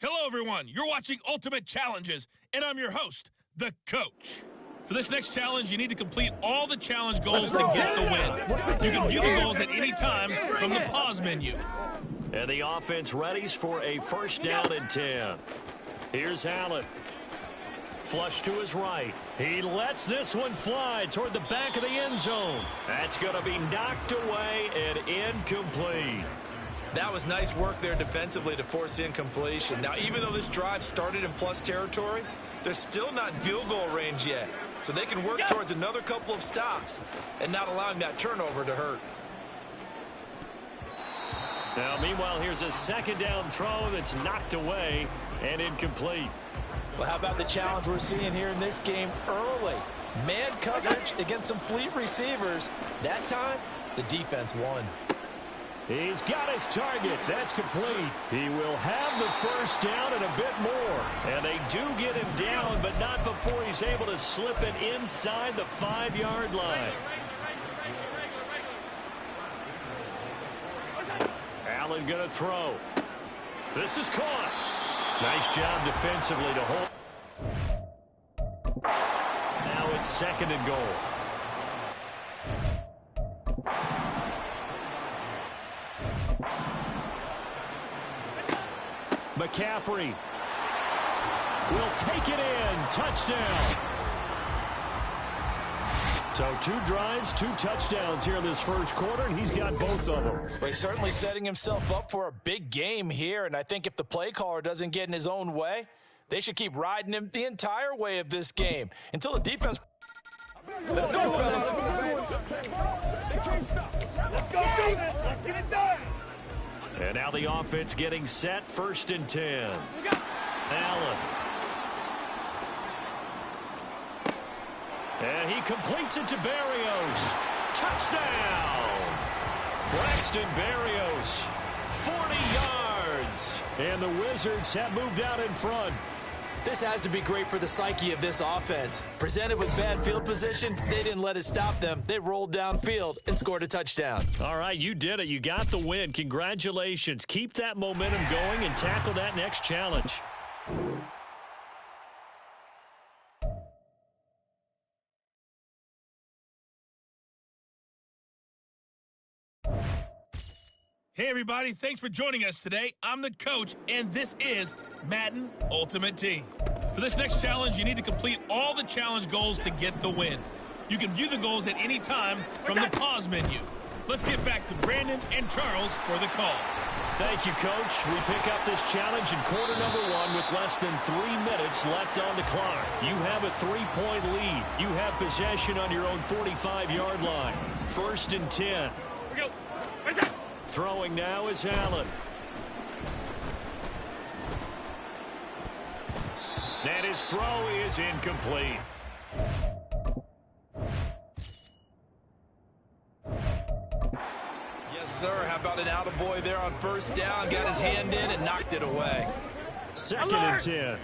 Hello, everyone. You're watching Ultimate Challenges, and I'm your host, the coach. For this next challenge, you need to complete all the challenge goals to get the win. You can view the goals at any time from the pause menu. And the offense readies for a first down and 10. Here's Allen. Flush to his right. He lets this one fly toward the back of the end zone. That's going to be knocked away and incomplete. That was nice work there defensively to force incompletion. Now, even though this drive started in plus territory, they're still not in field goal range yet. So they can work towards another couple of stops and not allowing that turnover to hurt. Now, meanwhile, here's a second down throw that's knocked away and incomplete. Well, how about the challenge we're seeing here in this game early? Man coverage against some fleet receivers. That time, the defense won. He's got his target. That's complete. He will have the first down and a bit more. And they do get him down, but not before he's able to slip it inside the 5-yard line. Allen going to throw. This is caught. Nice job defensively to hold. Now it's second and goal. McCaffrey will take it in. Touchdown. So 2 drives, 2 touchdowns here in this first quarter, and he's got both of them. Well, he's certainly setting himself up for a big game here, and I think if the play caller doesn't get in his own way, they should keep riding him the entire way of this game until the defense. Let's go, fellas. They can't stop. Let's go, defense. Let's get it done. And now the offense getting set, first and 10. Allen. And he completes it to Berrios. Touchdown! Braxton Berrios, 40 yards. And the Wizards have moved out in front. This has to be great for the psyche of this offense. Presented with bad field position, they didn't let it stop them. They rolled downfield and scored a touchdown. All right, you did it. You got the win. Congratulations. Keep that momentum going and tackle that next challenge. Hey, everybody. Thanks for joining us today. I'm the coach, and this is Madden Ultimate Team. For this next challenge, you need to complete all the challenge goals to get the win. You can view the goals at any time from the pause menu. Let's get back to Brandon and Charles for the call. Thank you, Coach. We pick up this challenge in quarter number 1 with less than 3 minutes left on the clock. You have a 3-point lead. You have possession on your own 45-yard line. First and 10. Here we go. Where's that? Throwing now is Allen. And his throw is incomplete. Yes, sir. How about an attaboy there on first down? Got his hand in and knocked it away. Second and 10.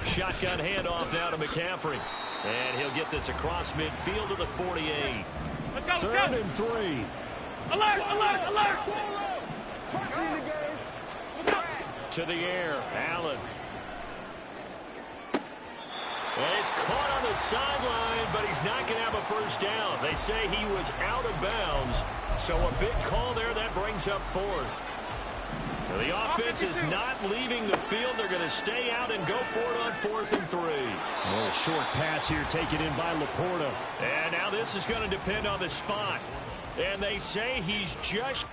Shotgun handoff now to McCaffrey. And he'll get this across midfield to the 48. Let's go, Third and 3. Alert, alert, alert! To the air, Allen. And he's caught on the sideline, but he's not going to have a first down. They say he was out of bounds, so a big call there that brings up 4th. Now, the offense is not leaving the field. They're going to stay out and go for it on 4th and 3. A little short pass here taken in by Laporta. And now this is going to depend on the spot. And they say he's just...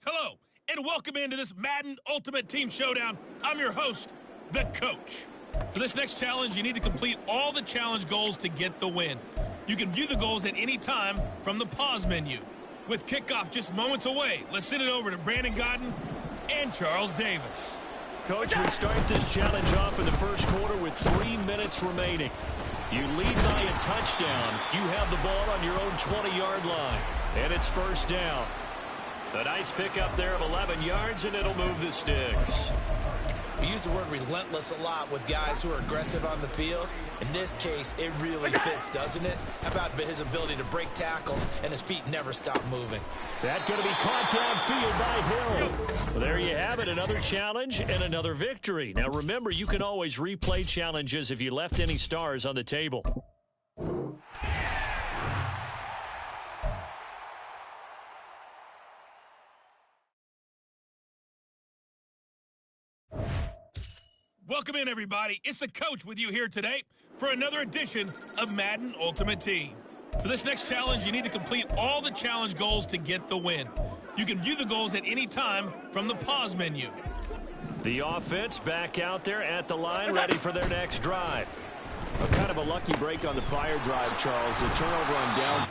Hello, and welcome into this Madden Ultimate Team Showdown. I'm your host, the Coach. For this next challenge, you need to complete all the challenge goals to get the win. You can view the goals at any time from the pause menu. With kickoff just moments away, let's send it over to Brandon Godden and Charles Davis. Coach, we start this challenge off in the first quarter with 3 minutes remaining. You lead by a touchdown. You have the ball on your own 20-yard line. And it's first down. A nice pickup there of 11 yards, and it'll move the sticks. You use the word relentless a lot with guys who are aggressive on the field. In this case, it really fits, doesn't it? How about his ability to break tackles and his feet never stop moving? That's going to be caught downfield by Hill. Well, there you have it, another challenge and another victory. Now remember, you can always replay challenges if you left any stars on the table. Welcome in, everybody. It's the coach with you here today for another edition of Madden Ultimate Team. For this next challenge, you need to complete all the challenge goals to get the win. You can view the goals at any time from the pause menu. The offense back out there at the line, ready for their next drive. A kind of a lucky break on the prior drive, Charles. A turnover on down.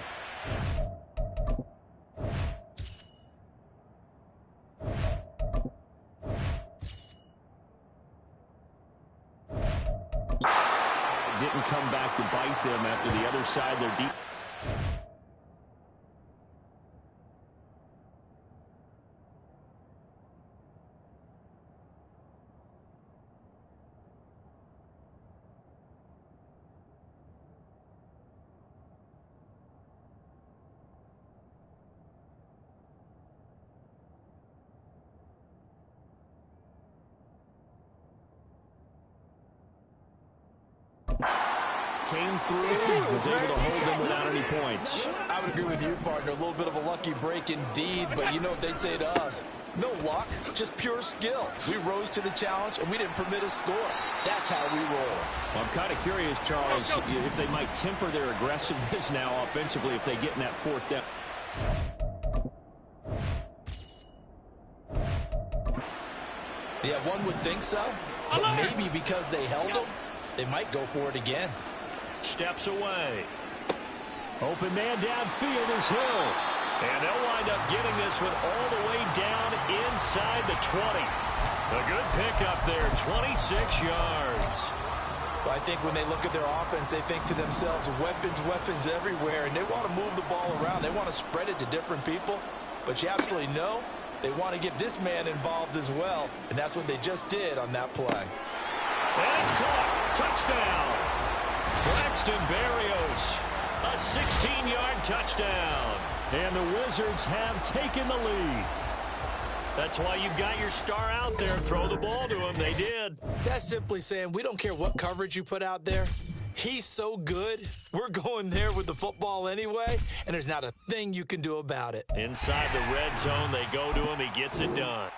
Didn't come back to bite them after the other side. They're deep. Came through, was able to hold them without any points. I would agree with you, partner. A little bit of a lucky break indeed, but you know what they'd say to us. No luck, just pure skill. We rose to the challenge, and we didn't permit a score. That's how we roll. Well, I'm kind of curious, Charles, if they might temper their aggressiveness now offensively if they get in that fourth down. Yeah, one would think so, but maybe because they held them, they might go for it again. Steps away. Open man downfield is Hill. And they'll wind up getting this one all the way down inside the 20. A good pickup there, 26 yards. Well, I think when they look at their offense, they think to themselves, weapons everywhere, and they want to move the ball around. They want to spread it to different people, but you absolutely know they want to get this man involved as well, and that's what they just did on that play. And it's caught. Touchdown. Braxton Berrios, a 16-yard touchdown. And the Wizards have taken the lead. That's why you've got your star out there. Throw the ball to him. They did. That's simply saying we don't care what coverage you put out there. He's so good. We're going there with the football anyway, and there's not a thing you can do about it. Inside the red zone, they go to him. He gets it done.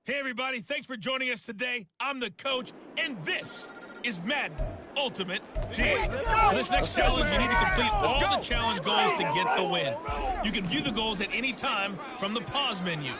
Hey, everybody, thanks for joining us today. I'm the coach, and this is Madden Ultimate Team. For this next challenge, you need to complete all the challenge goals to get the win. You can view the goals at any time from the pause menu.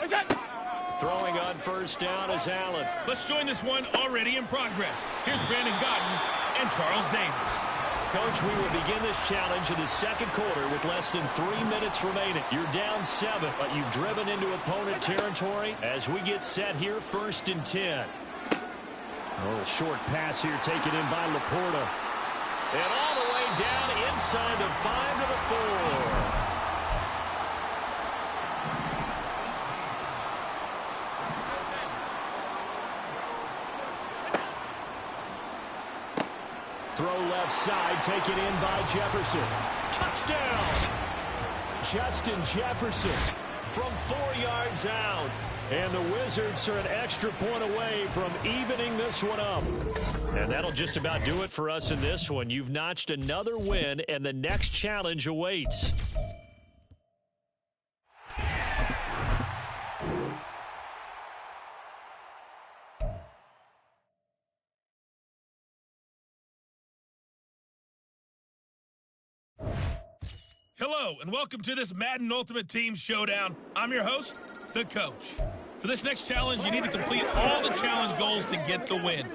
Throwing on first down is Allen. Let's join this one already in progress. Here's Brandon Godden and Charles Davis. Coach, we will begin this challenge in the second quarter with less than 3 minutes remaining. You're down 7, but you've driven into opponent territory as we get set here, 1st and 10. A little short pass here taken in by Laporta. And all the way down inside the 5 to the 4. Throw left side, taken in by Jefferson. Touchdown! Justin Jefferson from 4 yards out. And the Wizards are an extra point away from evening this one up. And that'll just about do it for us in this one. You've notched another win, and the next challenge awaits. Hello, and welcome to this Madden Ultimate Team Showdown. I'm your host, the Coach. For this next challenge, you need to complete all the challenge goals to get the win.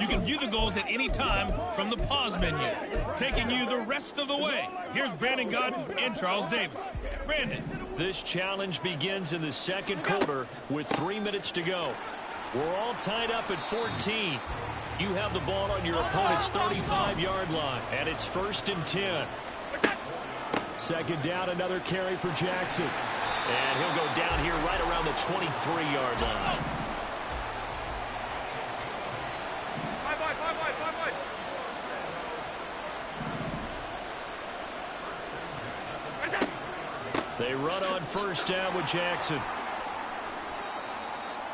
You can view the goals at any time from the pause menu. Taking you the rest of the way, here's Brandon Godden and Charles Davis. Brandon. This challenge begins in the second quarter with 3 minutes to go. We're all tied up at 14. You have the ball on your opponent's 35-yard line, and it's 1st and 10. Second down, another carry for Jackson. And he'll go down here right around the 23-yard line. They run on 1st down with Jackson.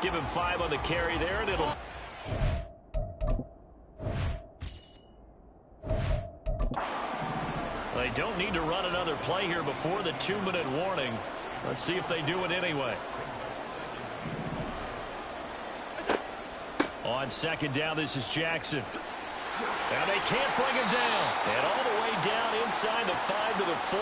Give him 5 on the carry there, and it'll... They don't need to run another play here before the 2-minute warning. Let's see if they do it anyway. On 2nd down, this is Jackson. And they can't bring him down. And all the way down inside the 5 to the 4.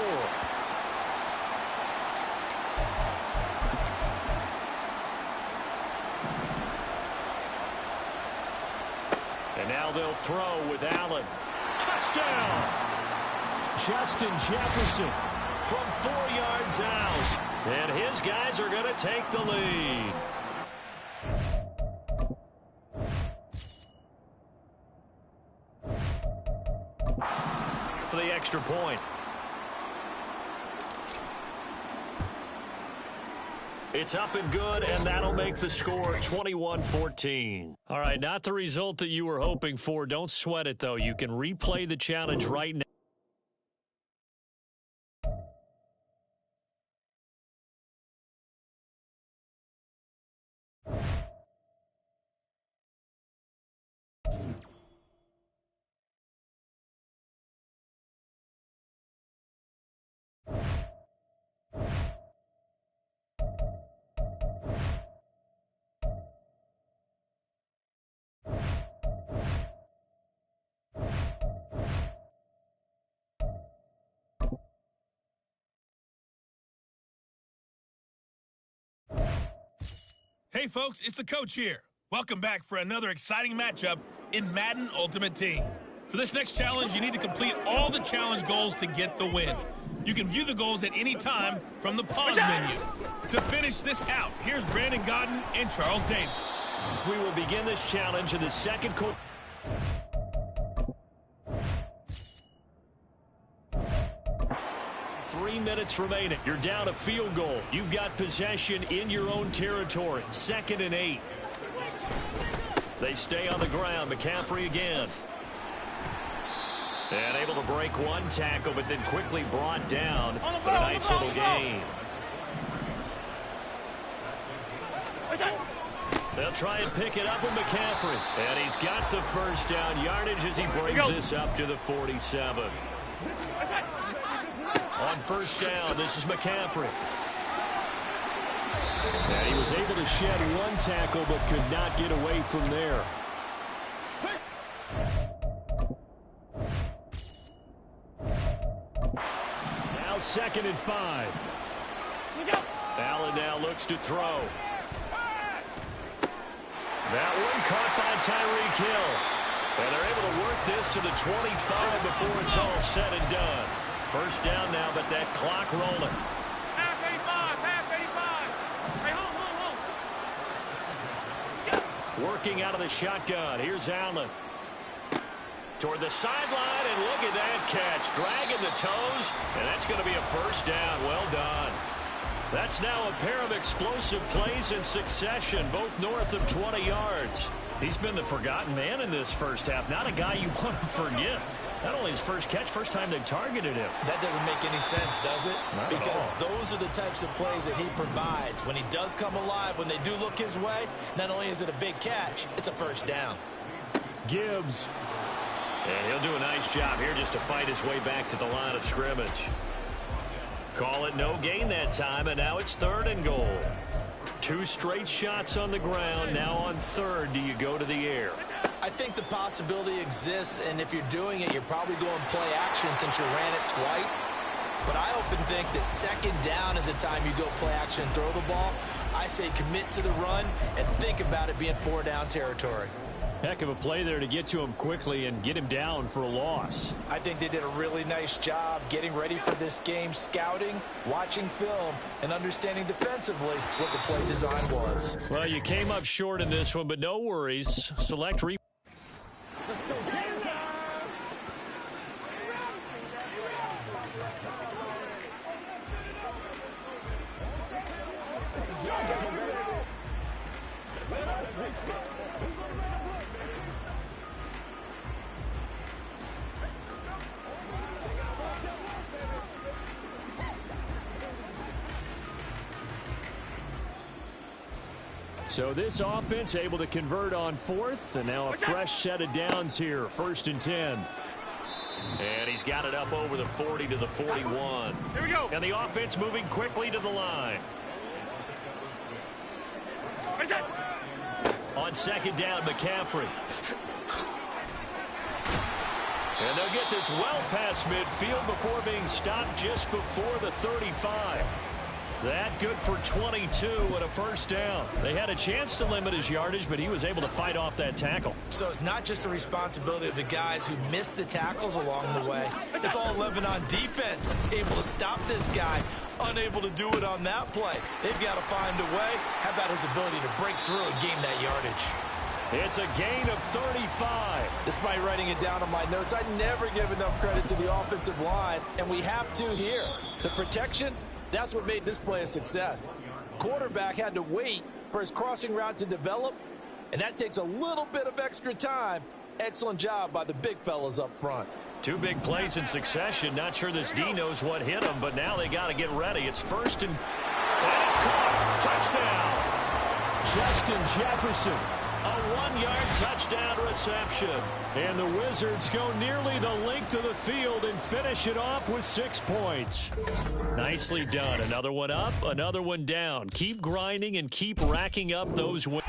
And now they'll throw with Allen. Touchdown! Justin Jefferson from 4 yards out. And his guys are going to take the lead. For the extra point. It's up and good, and that'll make the score 21-14. All right, not the result that you were hoping for. Don't sweat it, though. You can replay the challenge right now. Hey folks, it's the Coach here. Welcome back for another exciting matchup in Madden Ultimate Team. For this next challenge, you need to complete all the challenge goals to get the win. You can view the goals at any time from the pause menu. To finish this out, here's Brandon Godden and Charles Davis. We will begin this challenge in the second quarter. Minutes remaining. You're down a field goal. You've got possession in your own territory. 2nd and 8. They stay on the ground. McCaffrey again. And able to break one tackle, but then quickly brought down. But a nice little gain. They'll try and pick it up with McCaffrey. And he's got the 1st down yardage as he brings this up to the 47. On 1st down, this is McCaffrey. And he was able to shed one tackle, but could not get away from there. Now 2nd and 5. Allen now looks to throw. That one caught by Tyreek Hill. And they're able to work this to the 25 before it's all said and done. 1st down now, but that clock rolling. Half 85, half 85. Hey, hold. Yeah. Working out of the shotgun. Here's Allen. Toward the sideline, and look at that catch. Dragging the toes, and that's going to be a 1st down. Well done. That's now a pair of explosive plays in succession, both north of 20 yards. He's been the forgotten man in this first half. Not a guy you want to forget. Not only his first catch, first time they've targeted him. That doesn't make any sense, does it? Not because those are the types of plays that he provides. When he does come alive, when they do look his way, not only is it a big catch, it's a 1st down. Gibbs. And he'll do a nice job here just to fight his way back to the line of scrimmage. Call it no gain that time, and now it's 3rd and goal. 2 straight shots on the ground. Now on 3rd, do you go to the air? I think the possibility exists, and if you're doing it, you're probably going play action since you ran it twice. But I often think that second down is a time you go play action and throw the ball. I say commit to the run and think about it being 4-down territory. Heck of a play there to get to him quickly and get him down for a loss. I think they did a really nice job getting ready for this game, scouting, watching film, and understanding defensively what the play design was. Well, you came up short in this one, but no worries. Select replay. Let's go. Game time. So this offense able to convert on fourth, and now a fresh set of downs here, 1st and 10. And he's got it up over the 40 to the 41. Here we go. And the offense moving quickly to the line. On 2nd down, McCaffrey. And they'll get this well past midfield before being stopped just before the 35. That good for 22 and a 1st down. They had a chance to limit his yardage, but he was able to fight off that tackle. So it's not just the responsibility of the guys who missed the tackles along the way. It's all 11 on defense, able to stop this guy, unable to do it on that play. They've got to find a way. How about his ability to break through and gain that yardage? It's a gain of 35. Despite writing it down on my notes, I never give enough credit to the offensive line, and we have to here. The protection, that's what made this play a success. Quarterback had to wait for his crossing route to develop, and that takes a little bit of extra time. Excellent job by the big fellas up front. 2 big plays in succession. Not sure this D knows what hit him, but now they got to get ready. It's 1st and it's caught. Touchdown. Justin Jefferson. A 1-yard touchdown reception. And the Wizards go nearly the length of the field and finish it off with 6 points. Nicely done. Another one up, another one down. Keep grinding and keep racking up those wins.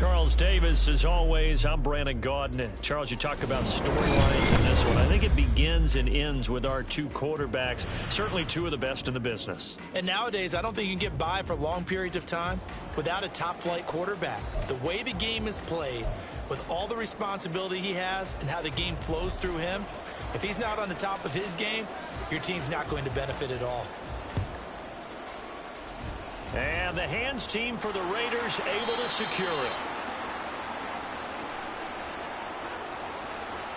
Charles Davis, as always, I'm Brandon Gaudin. Charles, you talked about storylines in this one. I think it begins and ends with our two quarterbacks, certainly two of the best in the business. And nowadays, I don't think you can get by for long periods of time without a top-flight quarterback. The way the game is played, with all the responsibility he has and how the game flows through him, if he's not on the top of his game, your team's not going to benefit at all. And the hands team for the Raiders able to secure it.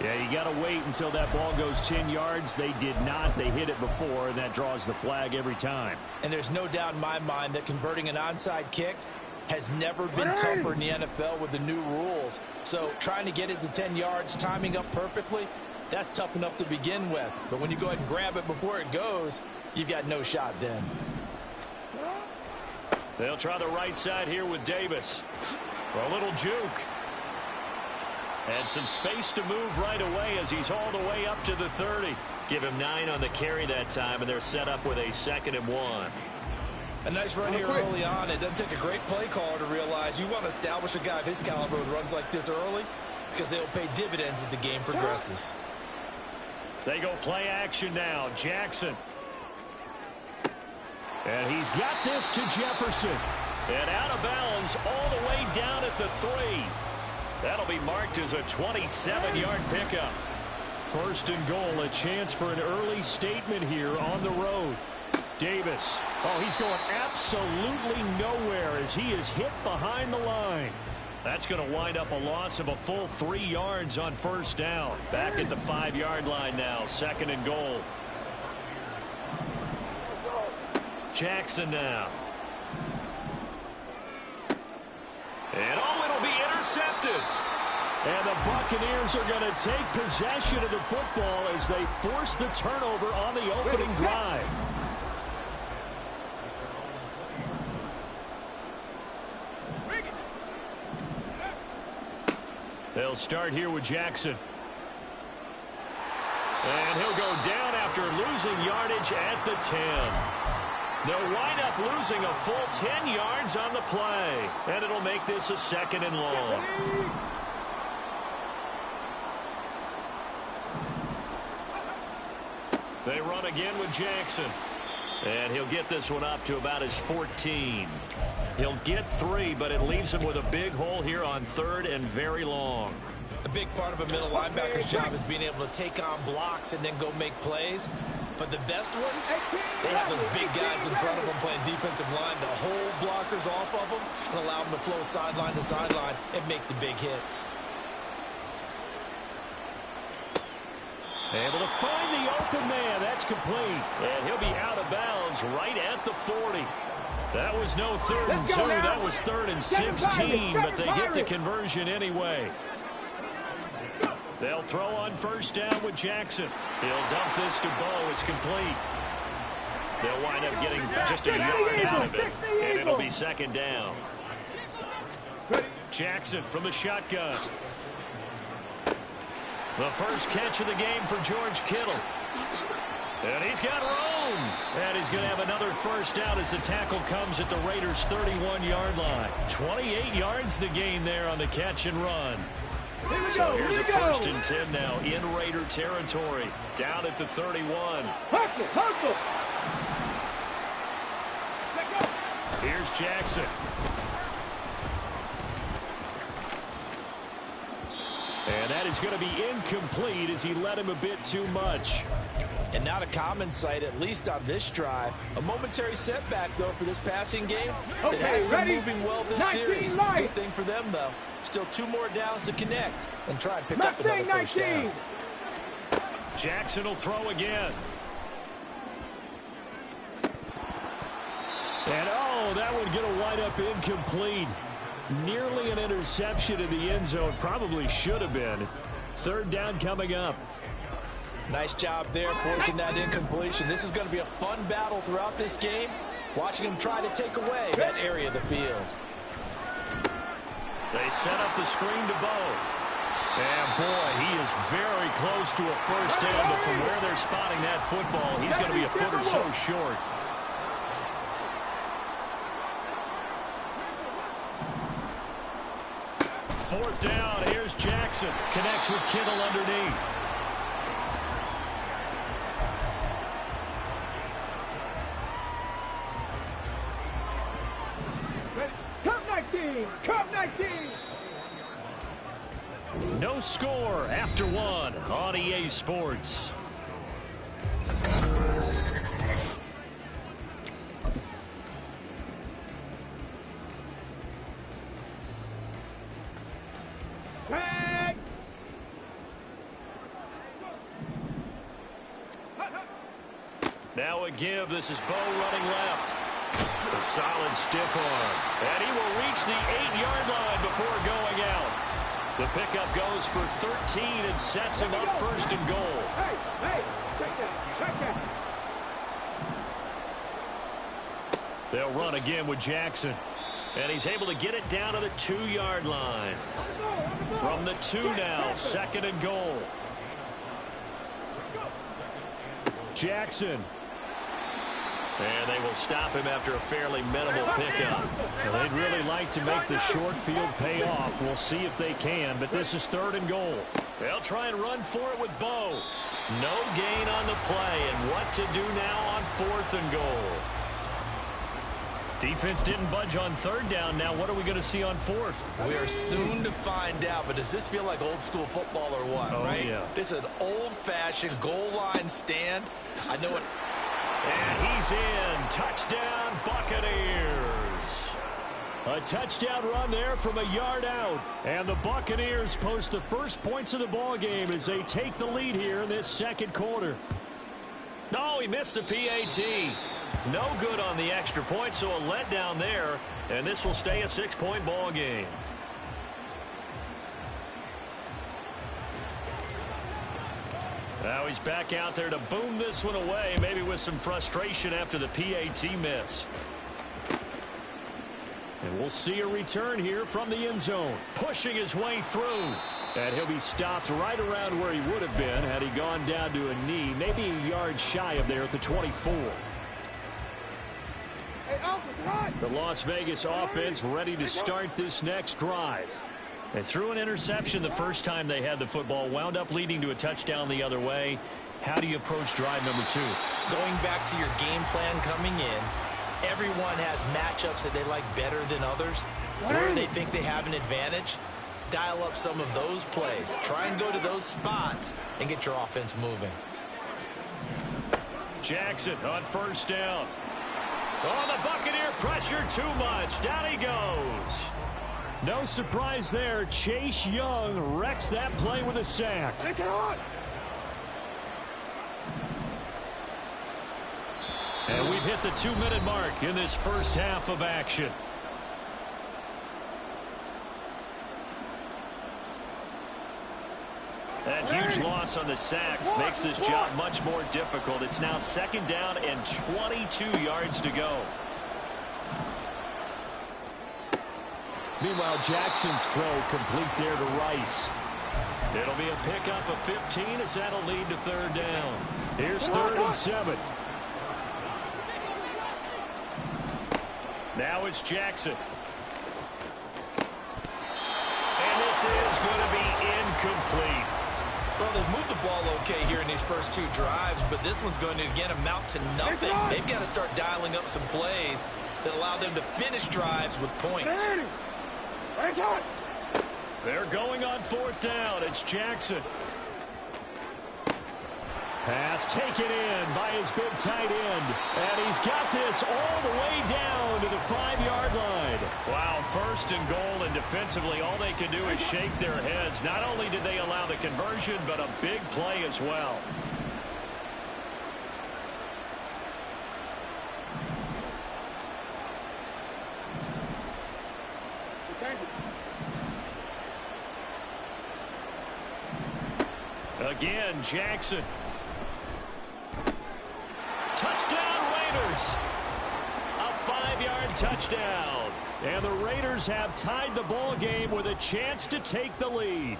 Yeah, you got to wait until that ball goes 10 yards. They did not. They hit it before, and that draws the flag every time. And there's no doubt in my mind that converting an onside kick has never been tougher in the NFL with the new rules. So trying to get it to 10 yards, timing up perfectly, that's tough enough to begin with. But when you go ahead and grab it before it goes, you've got no shot then. They'll try the right side here with Davis. For a little juke. And some space to move right away as he's all the way up to the 30. Give him 9 on the carry that time, and they're set up with a 2nd and 1. A nice run here early on. It doesn't take a great play caller to realize you want to establish a guy of his caliber with runs like this early because they'll pay dividends as the game progresses. They go play action now. Jackson. And he's got this to Jefferson. And out of bounds all the way down at the 3. That'll be marked as a 27-yard pickup. 1st and goal, a chance for an early statement here on the road. Davis. Oh, he's going absolutely nowhere as he is hit behind the line. That's going to wind up a loss of a full 3 yards on 1st down. Back at the 5-yard line now, 2nd and goal. Jackson now. And oh, it'll be intercepted. And the Buccaneers are going to take possession of the football as they force the turnover on the opening drive. They'll start here with Jackson. And he'll go down after losing yardage at the 10. They'll wind up losing a full 10 yards on the play. And it'll make this a 2nd and long. They run again with Jackson. And he'll get this one up to about his 14. He'll get 3, but it leaves him with a big hole here on 3rd and very long. A big part of a middle linebacker's job is being able to take on blocks and then go make plays. But the best ones, they have those big guys in front of them playing defensive line to hold blockers off of them and allow them to flow sideline to sideline and make the big hits. Able to find the open man. That's complete. And he'll be out of bounds right at the 40. That was no 3rd and 2. That was 3rd and 16, but they get the conversion anyway. They'll throw on 1st down with Jackson. He'll dump this to Bo. It's complete. They'll wind up getting just a yard out of it, and it'll be 2nd down. Jackson from the shotgun. The first catch of the game for George Kittle. And he's got room. And he's going to have another 1st down as the tackle comes at the Raiders' 31-yard line. 28 yards the gain there on the catch and run. So here's a 1st and 10 now in Raider territory. Down at the 31. Here's Jackson. And that is going to be incomplete as he led him a bit too much. And not a common sight, at least on this drive. A momentary setback, though, for this passing game. It has been moving well this series. Good thing for them, though. Still 2 more downs to connect and try and pick up another 1st down. Jackson will throw again. And, oh, that one going to wind up incomplete. Nearly an interception in the end zone. Probably should have been. 3rd down coming up. Nice job there forcing that incompletion. This is going to be a fun battle throughout this game. Watching him try to take away that area of the field. They set up the screen to Bo. And, boy, he is very close to a 1st down. But from where they're spotting that football, he's going to be a foot or so short. fourth down. Here's Jackson. Connects with Kittle underneath. Cup 19! No score after one on EA Sports. Tag! Now a give. This is Bo running left. A solid stiff arm. And he will reach the 8-yard line before going out. The pickup goes for 13 and sets him up first and goal. Hey, check that. They'll run again with Jackson. And he's able to get it down to the 2-yard line. From the 2 now, second and goal. Jackson. And they will stop him after a fairly minimal pickup. Well, they'd really like to make the short field pay off. We'll see if they can, but this is third and goal. They'll try and run for it with Bo. No gain on the play, and what to do now on fourth and goal. Defense didn't budge on third down. Now what are we going to see on fourth? We are soon to find out, but does this feel like old school football or what, right? Yeah. This is an old-fashioned goal line stand. I know it. And he's in. Touchdown, Buccaneers. A touchdown run there from a yard out. And the Buccaneers post the first points of the ball game as they take the lead here in this second quarter. No, he missed the PAT. No good on the extra point, so a letdown there. And this will stay a 6-point ball game. Now he's back out there to boom this one away, maybe with some frustration after the PAT miss. And we'll see a return here from the end zone. Pushing his way through. And he'll be stopped right around where he would have been had he gone down to a knee, maybe a yard shy of there at the 24. The Las Vegas offense ready to start this next drive. They threw an interception the first time they had the football, wound up leading to a touchdown the other way. How do you approach drive number 2? Going back to your game plan coming in, everyone has matchups that they like better than others. Where they think they have an advantage, dial up some of those plays. Try and go to those spots and get your offense moving. Jackson on first down. Oh, the Buccaneer pressure too much. Down he goes. No surprise there. Chase Young wrecks that play with a sack. And we've hit the 2-minute mark in this first half of action. That huge loss on the sack makes this job much more difficult. It's now second down and 22 yards to go. Meanwhile, Jackson's throw complete there to Rice. It'll be a pickup of 15 as that'll lead to third down. Here's third and 7. Now it's Jackson. And this is going to be incomplete. Well, they've moved the ball okay here in these first 2 drives, but this one's going to, again, amount to nothing. They've got to start dialing up some plays that allow them to finish drives with points. They're going on fourth down. It's Jackson. Pass taken in by his big tight end. And he's got this all the way down to the 5-yard line. Wow, first and goal, and defensively all they can do is shake their heads. Not only did they allow the conversion, but a big play as well. Again, Jackson. Touchdown, Raiders. A 5-yard touchdown. And the Raiders have tied the ball game with a chance to take the lead.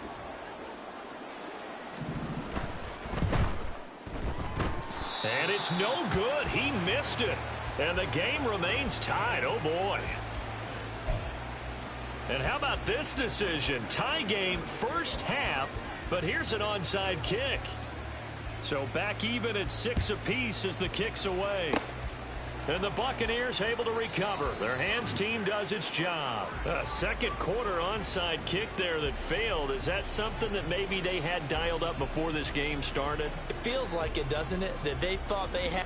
And it's no good. He missed it. And the game remains tied. Oh, boy. And how about this decision? Tie game first half, but here's an onside kick. So back even at 6 apiece as the kick's away. And the Buccaneers able to recover. Their hands team does its job. A second quarter onside kick there that failed. Is that something that maybe they had dialed up before this game started? It feels like it, doesn't it? That they thought they had...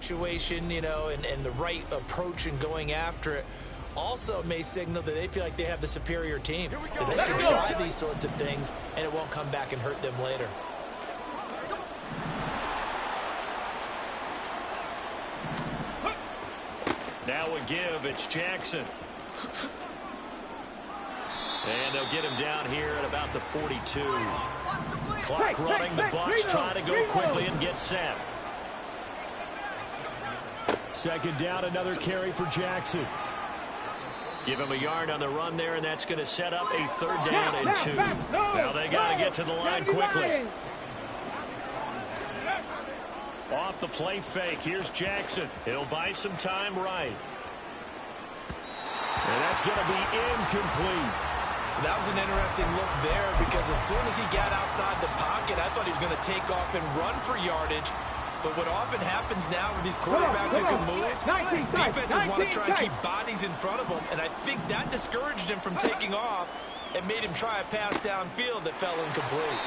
situation, you know, and the right approach in going after it also may signal that they feel like they have the superior team, that they can try these sorts of things and it won't come back and hurt them later. Now a give, it's Jackson. And they'll get him down here at about the 42. Clock running, the Bucs try to go quickly and get set. Second down, another carry for Jackson. Give him a yard on the run there, and that's going to set up a third down and 2. Now they got to get to the line quickly. Off the play fake, here's Jackson. He'll buy some time right. And that's going to be incomplete. That was an interesting look there because as soon as he got outside the pocket, I thought he was going to take off and run for yardage. But what often happens now with these quarterbacks who can move, defenses want to try and keep bodies in front of them, and I think that discouraged him from taking off and made him try a pass downfield that fell incomplete.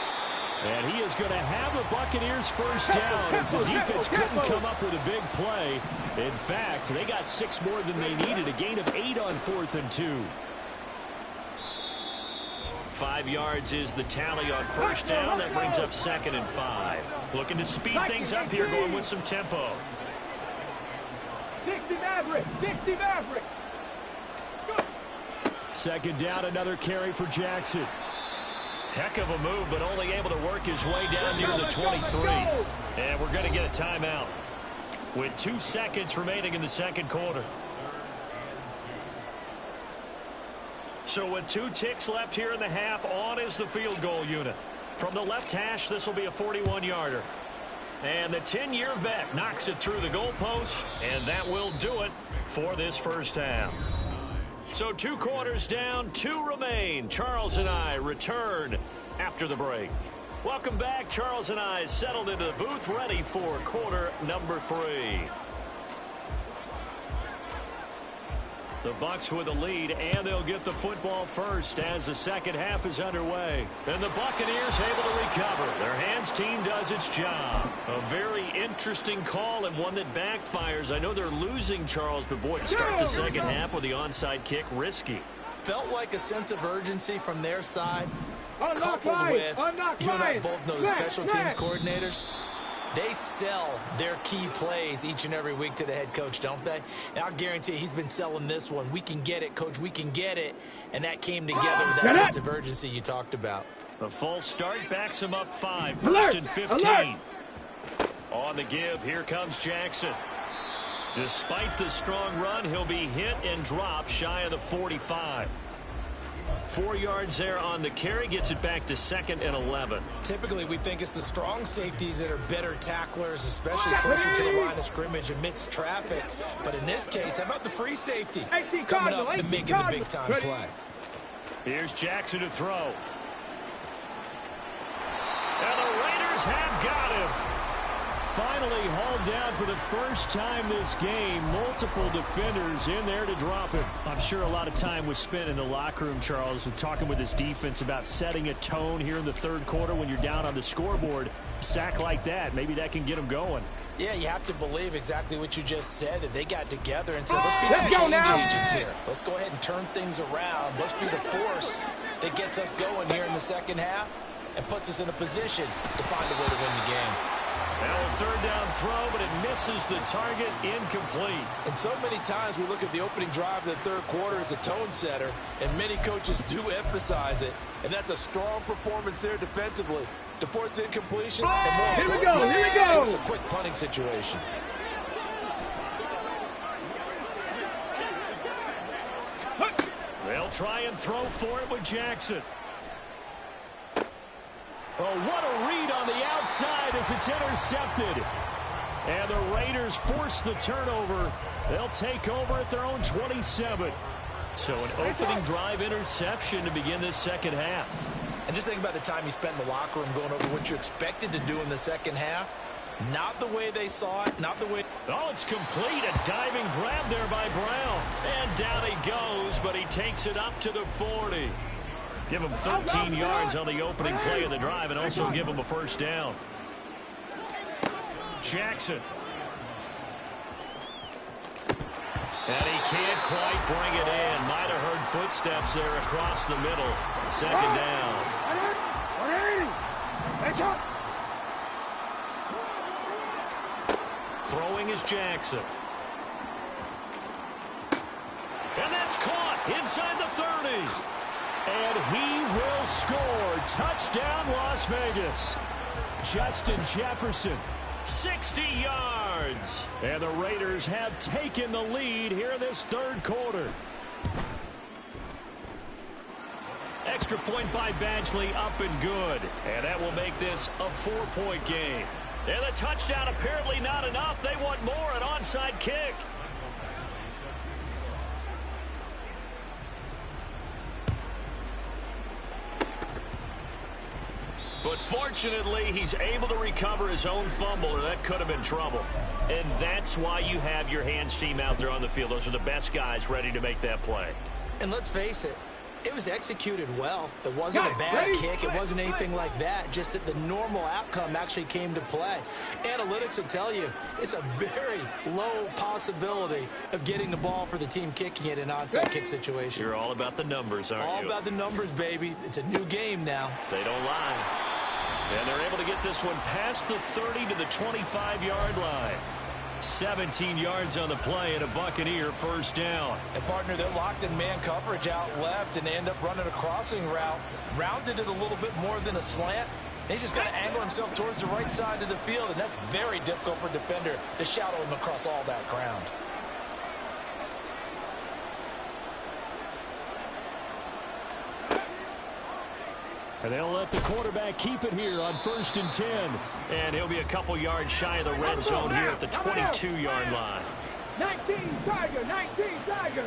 And he is going to have the Buccaneers first down as the defense couldn't come up with a big play. In fact, they got 6 more than they needed, a gain of 8 on 4th and 2. 5 yards is the tally on first down. That brings up 2nd and 5. Looking to speed things up here, going with some tempo. 60 Maverick, 60 Maverick. Second down, another carry for Jackson. Heck of a move, but only able to work his way down near the 23. And we're going to get a timeout with 2 seconds remaining in the second quarter. So with 2 ticks left here in the half, on is the field goal unit. From the left hash, this will be a 41-yarder. And the 10-year vet knocks it through the goalpost, and that will do it for this first half. So 2 quarters down, 2 remain. Charles and I return after the break. Welcome back. Charles and I settled into the booth, ready for quarter number 3. The Bucs with a lead, and they'll get the football first as the second half is underway. And the Buccaneers able to recover. Their hands team does its job. A very interesting call and one that backfires. I know they're losing, Charles, but boy, to start the second half with the onside kick, risky. Felt like a sense of urgency from their side, coupled with, you and I both know the special teams coordinators. They sell their key plays each and every week to the head coach, don't they? And I'll guarantee he's been selling this one. We can get it, coach. We can get it. And that came together with that sense of urgency you talked about. The full start backs him up 5. First and 15. On the give, here comes Jackson. Despite the strong run, he'll be hit and dropped shy of the 45. 4 yards there on the carry, gets it back to 2nd and 11. Typically, we think it's the strong safeties that are better tacklers, especially closer to the line of scrimmage amidst traffic. But in this case, how about the free safety coming up and making the big-time play? Here's Jackson to throw. And the Raiders have got him. finally hauled down for the first time this game. Multiple defenders in there to drop him. I'm sure a lot of time was spent in the locker room, Charles, with talking with his defense about setting a tone here in the third quarter when you're down on the scoreboard. A sack like that, maybe that can get them going. Yeah, you have to believe exactly what you just said, that they got together and said, let's be some change agents here. Let's go ahead and turn things around. Let's be the force that gets us going here in the second half and puts us in a position to find a way to win the game. Now a third down throw, but it misses the target, incomplete. And so many times we look at the opening drive of the third quarter as a tone setter, and many coaches do emphasize it, and that's a strong performance there defensively to force the incompletion. And more Here we go. It's a quick punting situation. They'll try and throw for it with Jackson. Oh, what a read on the outside as it's intercepted. And the Raiders force the turnover. They'll take over at their own 27. So an opening drive interception to begin this second half. And just think about the time you spent in the locker room going over what you expected to do in the second half. Not the way they saw it, not the way... Oh, it's complete. A diving grab there by Brown. And down he goes, but he takes it up to the 40. Give him 13 yards on the opening play of the drive and also give him a first down. Jackson. And he can't quite bring it in. Might have heard footsteps there across the middle. Second down. Throwing is Jackson. And that's caught inside the 30. And he will score. Touchdown, Las Vegas. Justin Jefferson, 60 yards. And the Raiders have taken the lead here in this third quarter. Extra point by Badgley, up and good. And that will make this a 4-point game. And the touchdown apparently not enough. They want more, an onside kick. But fortunately, he's able to recover his own fumble, or that could have been trouble. And that's why you have your hands team out there on the field. Those are the best guys ready to make that play. And let's face it, it was executed well. It wasn't a bad kick. It wasn't anything like that. Just that the normal outcome actually came to play. Analytics will tell you it's a very low possibility of getting the ball for the team kicking it in an onside kick situation. You're all about the numbers, aren't you? All about the numbers, baby. It's a new game now. They don't lie. And they're able to get this one past the 30 to the 25-yard line. 17 yards on the play and a Buccaneer first down. And, partner, they're locked in man coverage out left and they end up running a crossing route. Rounded it a little bit more than a slant. And he's just going to angle himself towards the right side of the field, and that's very difficult for a defender to shadow him across all that ground. And they'll let the quarterback keep it here on 1st and 10. And he'll be a couple yards shy of the red zone here at the 22-yard line. 19 Tiger, 19 Tiger.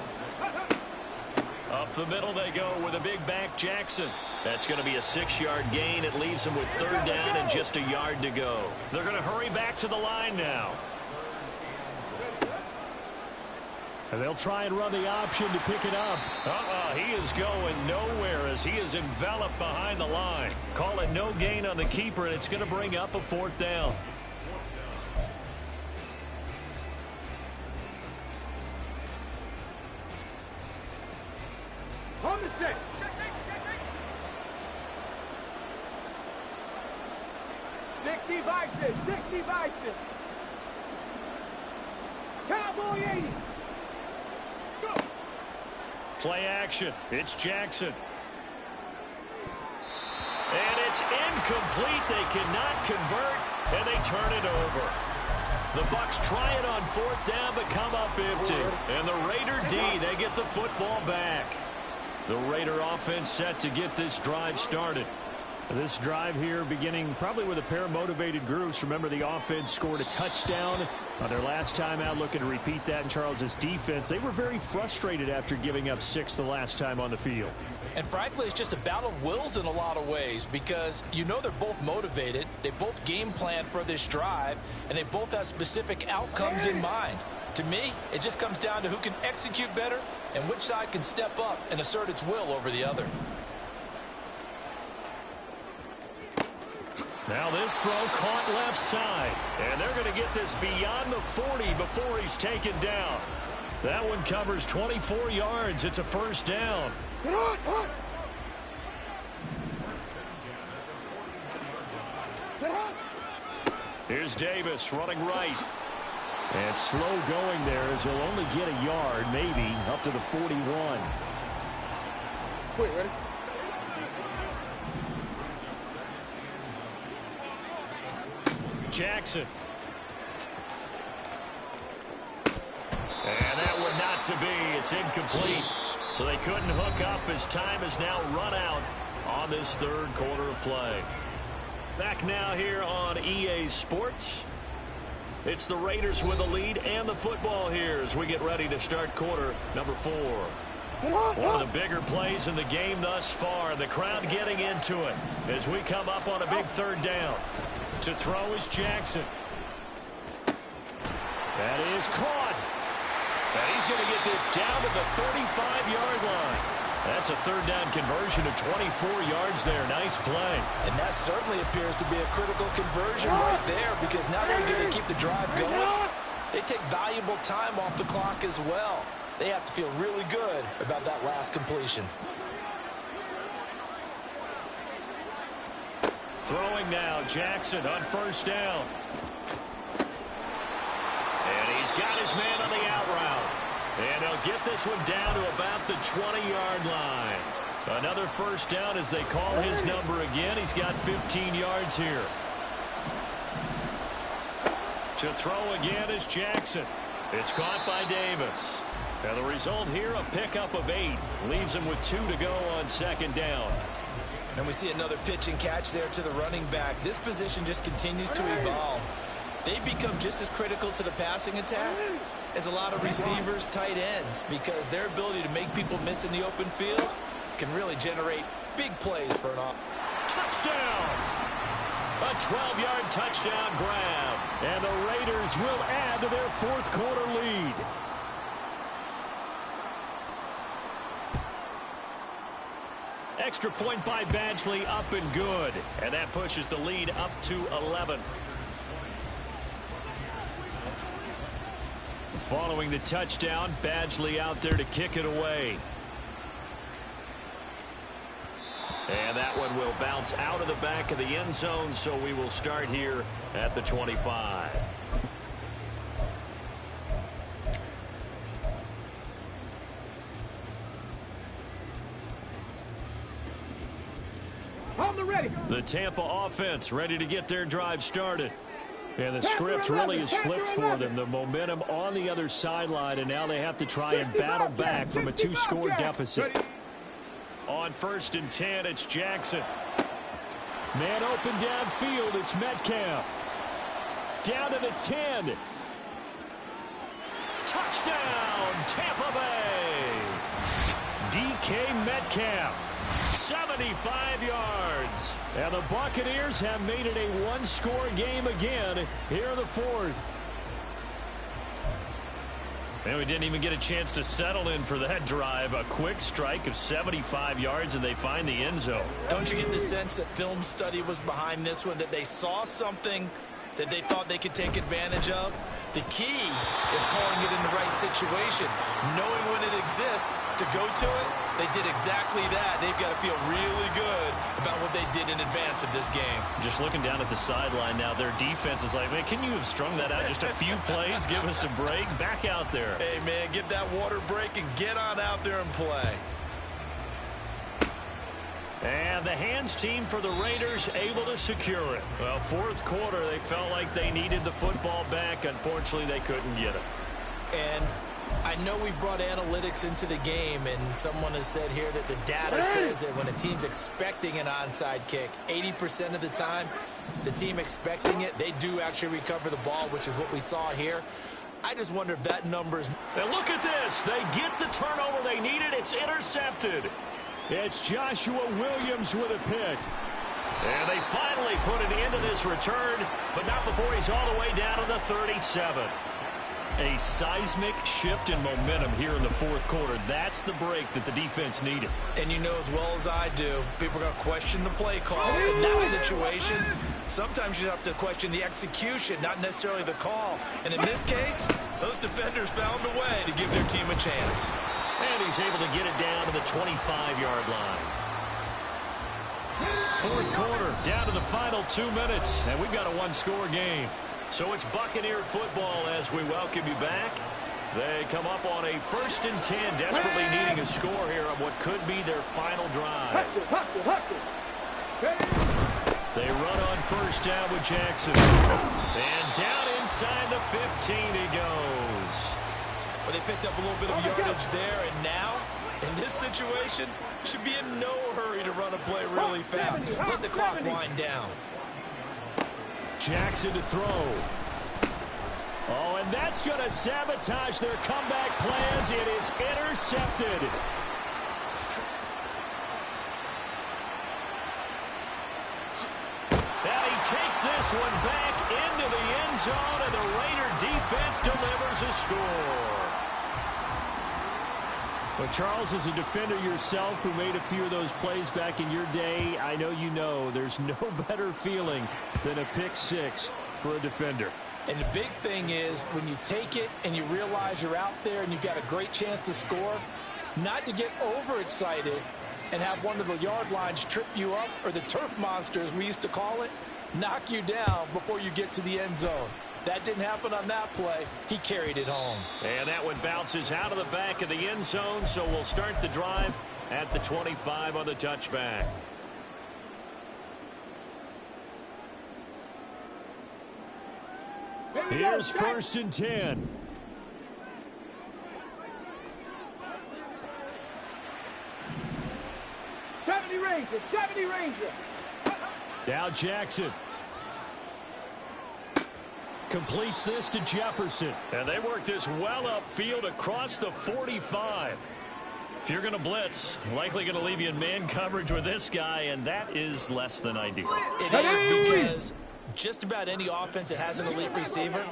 Up the middle they go with a big back Jackson. That's going to be a 6-yard gain. It leaves them with 3rd down and just a yard to go. They're going to hurry back to the line now. And they'll try and run the option to pick it up. He is going nowhere as he is enveloped behind the line. Call it no gain on the keeper, and it's going to bring up a 4th down. On the set. Sixty vices, 60 vices. Cowboy 80. Go. Play action. It's Jackson. And it's incomplete. They cannot convert, and they turn it over. The Bucs try it on 4th down, but come up empty. And the Raider D, they get the football back. The Raider offense set to get this drive started. This drive here beginning probably with a pair of motivated groups. Remember, the offense scored a touchdown on their last time out, looking to repeat that in Charles's defense. They were very frustrated after giving up 6 the last time on the field. And frankly, it's just a battle of wills in a lot of ways because you know they're both motivated. They both game plan for this drive, and they both have specific outcomes in mind. To me, it just comes down to who can execute better and which side can step up and assert its will over the other. Now this throw caught left side, and they're going to get this beyond the 40 before he's taken down. That one covers 24 yards. It's a first down. Here's Davis running right. And slow going there as he'll only get a yard, maybe, up to the 41. Wait, ready? Jackson. And that one not to be. It's incomplete. So they couldn't hook up as time has now run out on this third quarter of play. Back now here on EA Sports. It's the Raiders with the lead and the football here as we get ready to start quarter number 4. One of the bigger plays in the game thus far. The crowd getting into it as we come up on a big third down. To throw is Jackson. That is caught. And he's going to get this down to the 35-yard line. That's a third down conversion of 24 yards there. Nice play. And that certainly appears to be a critical conversion right there because now they're going to keep the drive going. They take valuable time off the clock as well. They have to feel really good about that last completion. Throwing now, Jackson on first down. And he's got his man on the out route. And he'll get this one down to about the 20-yard line. Another first down as they call his number again. He's got 15 yards here. To throw again is Jackson. It's caught by Davis. Now the result here, a pickup of 8. Leaves him with 2 to go on second down. And we see another pitch and catch there to the running back. This position just continues to evolve. They become just as critical to the passing attack as a lot of receivers, tight ends, because their ability to make people miss in the open field can really generate big plays for an touchdown. A 12-yard touchdown grab. And the Raiders will add to their fourth quarter lead. Extra point by Badgley, up and good. And that pushes the lead up to 11. Following the touchdown, Badgley out there to kick it away. And that one will bounce out of the back of the end zone, so we will start here at the 25. The Tampa offense ready to get their drive started. And the script really is flipped for them. The momentum on the other sideline, and now they have to try and battle back from a 2-score deficit. On 1st and 10, it's Jackson. Man open downfield, it's Metcalf. Down to the 10. Touchdown, Tampa Bay. DK Metcalf. 75 yards. And the Buccaneers have made it a 1-score game again here in the 4th. And we didn't even get a chance to settle in for that drive. A quick strike of 75 yards, and they find the end zone. Don't you get the sense that film study was behind this one, that they saw something that they thought they could take advantage of? The key is calling it in the right situation. Knowing when it exists to go to it, they did exactly that. They've got to feel really good about what they did in advance of this game. Just looking down at the sideline now, their defense is like, man, can you have strung that out just a few plays? Give us a break. Back out there. Hey, man, give that water break and get on out there and play. And the hands team for the Raiders able to secure it. Well, 4th quarter, they felt like they needed the football back. Unfortunately, they couldn't get it. And I know we brought analytics into the game, and someone has said here that the data says that when a team's expecting an onside kick, 80% of the time, the team expecting it, they do actually recover the ball, which is what we saw here. I just wonder if that number's... And look at this. They get the turnover they needed. It's intercepted. It's Joshua Williams with a pick. And they finally put an end to this return, but not before he's all the way down to the 37. A seismic shift in momentum here in the fourth quarter. That's the break that the defense needed. And you know as well as I do, people are going to question the play call in that situation. Sometimes you have to question the execution, not necessarily the call. And in this case, those defenders found a way to give their team a chance. And he's able to get it down to the 25-yard line. Fourth quarter, down to the final 2 minutes, and we've got a one-score game. So it's Buccaneer football as we welcome you back. They come up on a 1st and 10, desperately needing a score here on what could be their final drive. They run on 1st down with Jackson. And down inside the 15 he goes. Well, they picked up a little bit of yardage there, and now, in this situation, should be in no hurry to run a play really fast. Let the clock wind down. Jackson to throw. Oh, and that's going to sabotage their comeback plans. It is intercepted. And he takes this one back into the end zone, and the Raider defense delivers a score. Well, Charles, as a defender yourself who made a few of those plays back in your day, I know you know there's no better feeling than a pick six for a defender. And the big thing is when you take it and you realize you're out there and you've got a great chance to score, not to get overexcited and have one of the yard lines trip you up, or the turf monster, as we used to call it, knock you down before you get to the end zone. That didn't happen on that play. He carried it home. And that one bounces out of the back of the end zone, so we'll start the drive at the 25 on the touchback. Here's 1st and 10. '70 Ranger. Now Jackson. Completes this to Jefferson. And they work this well upfield across the 45. If you're going to blitz, likely going to leave you in man coverage with this guy, and that is less than ideal. It is, because just about any offense that has an elite receiver,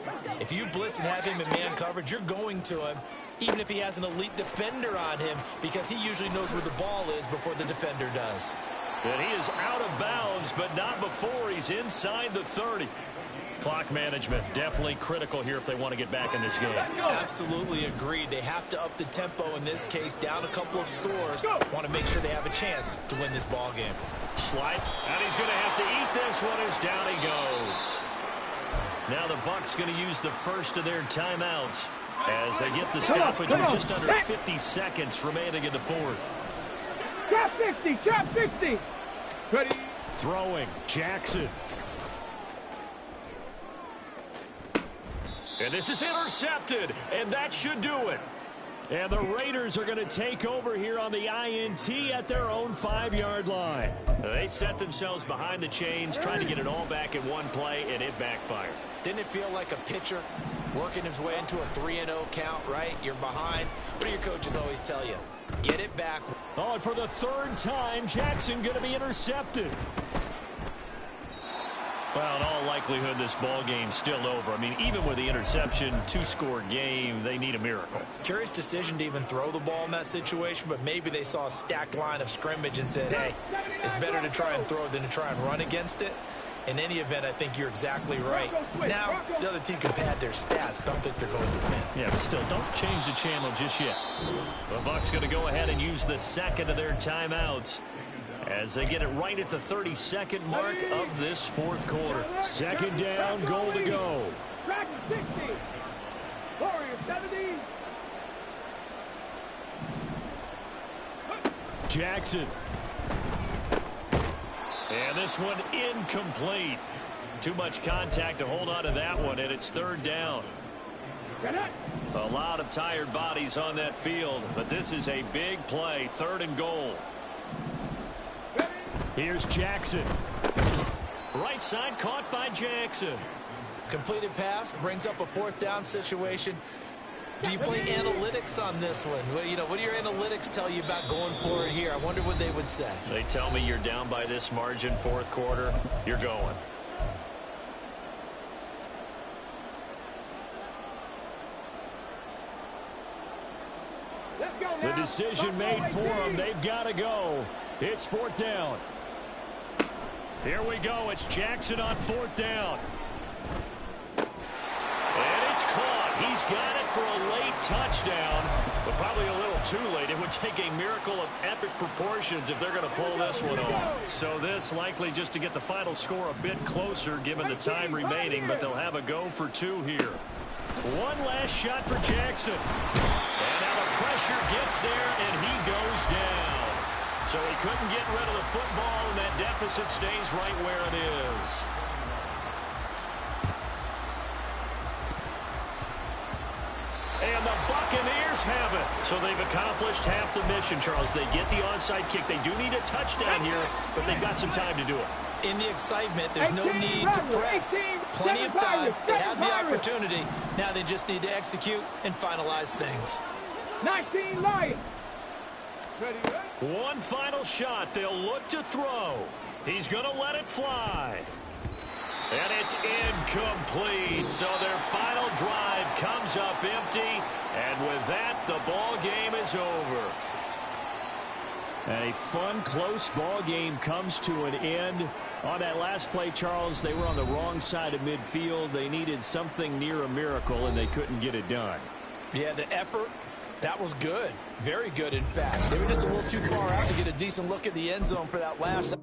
if you blitz and have him in man coverage, you're going to him, even if he has an elite defender on him, because he usually knows where the ball is before the defender does. And he is out of bounds, but not before he's inside the 30. Clock management definitely critical here if they want to get back in this game. Absolutely agreed. They have to up the tempo in this case, down a couple of scores. Want to make sure they have a chance to win this ball game. Slide, and he's going to have to eat this one as down he goes. Now the Bucs going to use the first of their timeouts as they get the stoppage with just under 50 seconds remaining in the fourth. Trap 60, trap 60. Ready. Throwing, Jackson. And this is intercepted, and that should do it. And the Raiders are going to take over here on the INT at their own 5-yard line. They set themselves behind the chains, trying to get it all back in one play, and it backfired. Didn't it feel like a pitcher working his way into a 3-0 count, right? You're behind. What do your coaches always tell you? Get it back. Oh, and for the 3rd time, Jackson going to be intercepted. Well, in all likelihood, this ball game's still over. I mean, even with the interception, 2-score game, they need a miracle. Curious decision to even throw the ball in that situation, but maybe they saw a stacked line of scrimmage and said, hey, it's better to try and throw than to try and run against it. In any event, I think you're exactly right. Now, the other team can pad their stats, but I don't think they're going to win. Yeah, but still, don't change the channel just yet. The Bucs going to go ahead and use the second of their timeouts as they get it right at the 32nd mark of this fourth quarter. 2nd down, goal to go. Track 60. Warrior 70. Jackson. And this one incomplete. Too much contact to hold on to that one, and it's 3rd down. Get it. A lot of tired bodies on that field, but this is a big play, 3rd and goal. Here's Jackson. Right side caught by Jackson. Completed pass brings up a 4th down situation. Do you play analytics on this one? Well, you know, what do your analytics tell you about going for it here? I wonder what they would say. They tell me you're down by this margin 4th quarter. You're going. The decision made for them. They've got to go. It's 4th down. Here we go. It's Jackson on 4th down. And it's caught. He's got it for a late touchdown, but probably a little too late. It would take a miracle of epic proportions if they're going to pull this one off. So this likely just to get the final score a bit closer given the time remaining, but they'll have a go for 2 here. One last shot for Jackson. And now the pressure gets there, and he goes down. So he couldn't get rid of the football, and that deficit stays right where it is. And the Buccaneers have it. So they've accomplished half the mission, Charles. They get the onside kick. They do need a touchdown here, but they've got some time to do it. In the excitement, there's no need to press. Plenty of time. They have the opportunity. Now they just need to execute and finalize things. 19 Lions. One final shot. They'll look to throw. He's going to let it fly. And it's incomplete. So their final drive comes up empty. And with that, the ball game is over. A fun, close ball game comes to an end. On that last play, Charles, they were on the wrong side of midfield. They needed something near a miracle, and they couldn't get it done. Yeah, the effort, that was good. Very good, in fact. They were just a little too far out to get a decent look at the end zone for that last.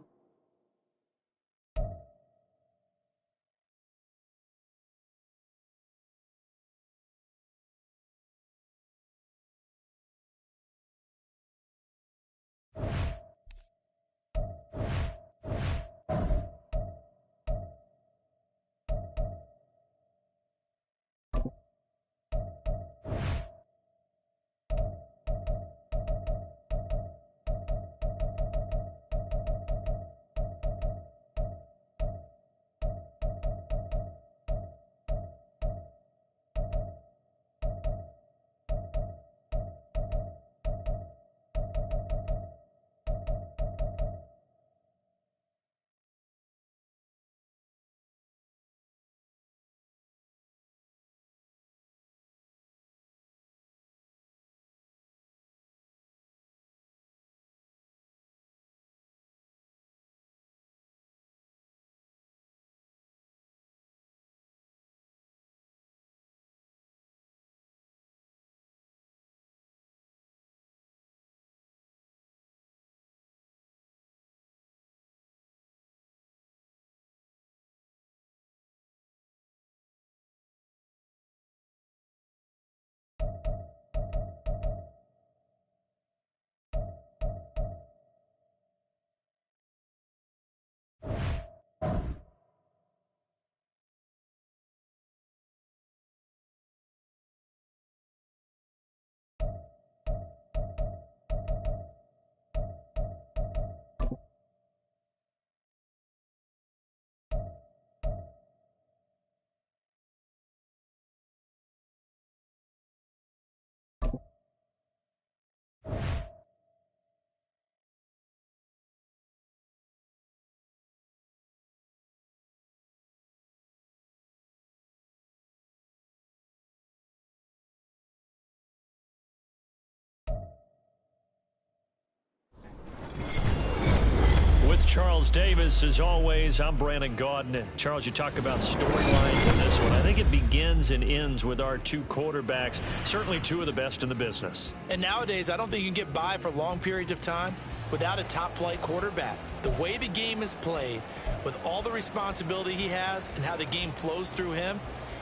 Charles Davis, as always, I'm Brandon Gaudin. Charles, you talk about storylines in this one. I think it begins and ends with our 2 quarterbacks, certainly 2 of the best in the business. And nowadays, I don't think you can get by for long periods of time without a top-flight quarterback. The way the game is played, with all the responsibility he has and how the game flows through him,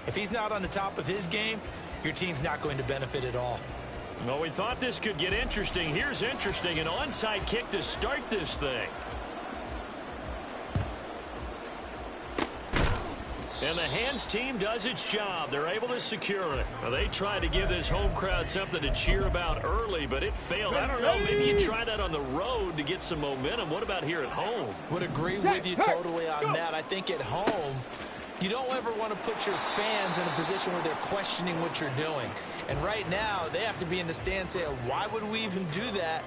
if he's not on the top of his game, your team's not going to benefit at all. Well, we thought this could get interesting. Here's interesting, an onside kick to start this thing. And the hands team does its job. They're able to secure it. Well, they tried to give this home crowd something to cheer about early, but it failed. I don't know. Maybe you try that on the road to get some momentum. What about here at home? Would agree with you totally on that. I think at home, you don't ever want to put your fans in a position where they're questioning what you're doing. And right now, they have to be in the stand saying, why would we even do that?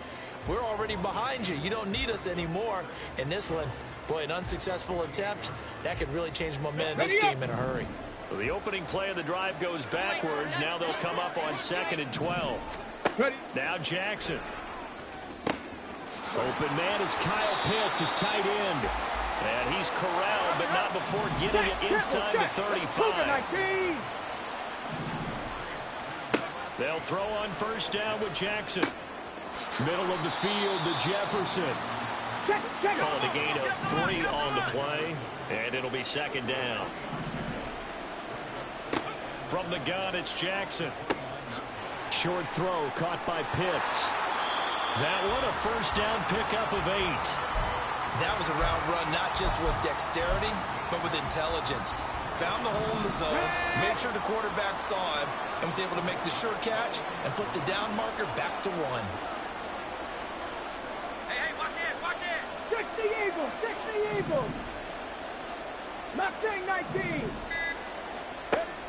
We're already behind you. You don't need us anymore. And this one, boy, an unsuccessful attempt, that could really change momentum of this game in a hurry. So the opening play of the drive goes backwards. Now they'll come up on 2nd and 12. Now Jackson. Open man is Kyle Pitts, his tight end. And he's corralled, but not before getting it inside the 35. They'll throw on 1st down with Jackson. Middle of the field to Jefferson. Calling a gain of 3 on the play, and it'll be 2nd down. From the gun, it's Jackson. Short throw caught by Pitts. That one a 1st down pickup of 8. That was a route run not just with dexterity, but with intelligence. Found the hole in the zone, made sure the quarterback saw him, and was able to make the sure catch and flip the down marker back to 1. Hey, watch it, watch it! 60 Eagles, 60 Eagles! Mustang 19!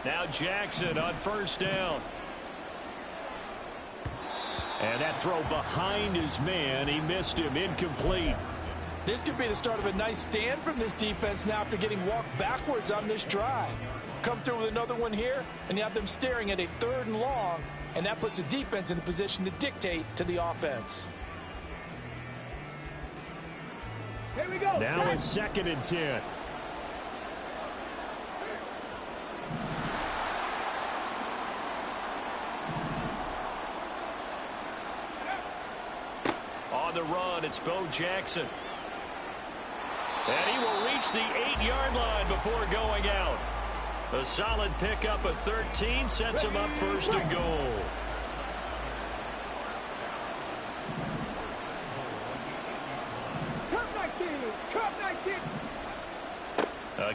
Now Jackson on 1st down. And that throw behind his man. He missed him. Incomplete. This could be the start of a nice stand from this defense now after getting walked backwards on this drive. Come through with another one here, and you have them staring at a 3rd and long, and that puts the defense in a position to dictate to the offense. Here we go. Now it's 2nd and 10. On the run, it's Bo Jackson. And he will reach the 8-yard line before going out. A solid pickup of 13 sets him up 1st and goal. Cup 19!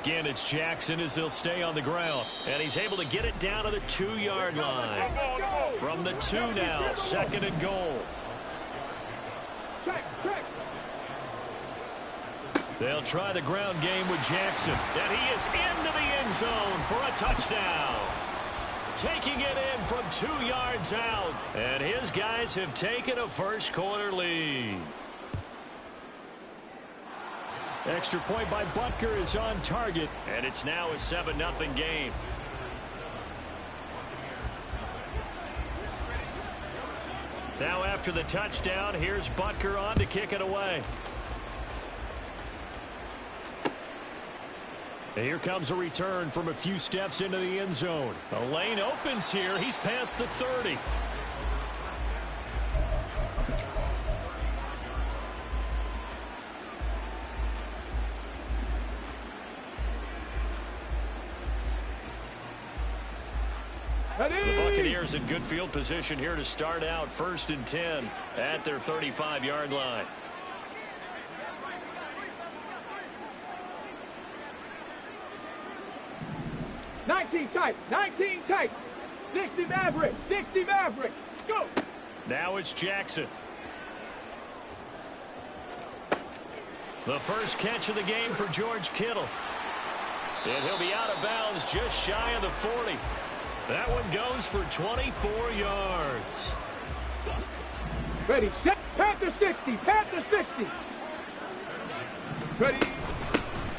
Again, it's Jackson as he'll stay on the ground. And he's able to get it down to the 2-yard line. From the 2 now, 2nd and goal. Check. They'll try the ground game with Jackson. And he is into the end zone for a touchdown. Taking it in from 2 yards out. And his guys have taken a 1st quarter lead. Extra point by Butker is on target. And it's now a 7-0 game. Now after the touchdown, here's Butker on to kick it away. And here comes a return from a few steps into the end zone. The lane opens here. He's past the 30. The Buccaneers in good field position here to start out 1st and 10 at their 35-yard line. Nineteen tight. 60 Maverick. Go. Now it's Jackson. The first catch of the game for George Kittle. And he'll be out of bounds just shy of the 40. That one goes for 24 yards. Ready, set, Panther 60. Ready.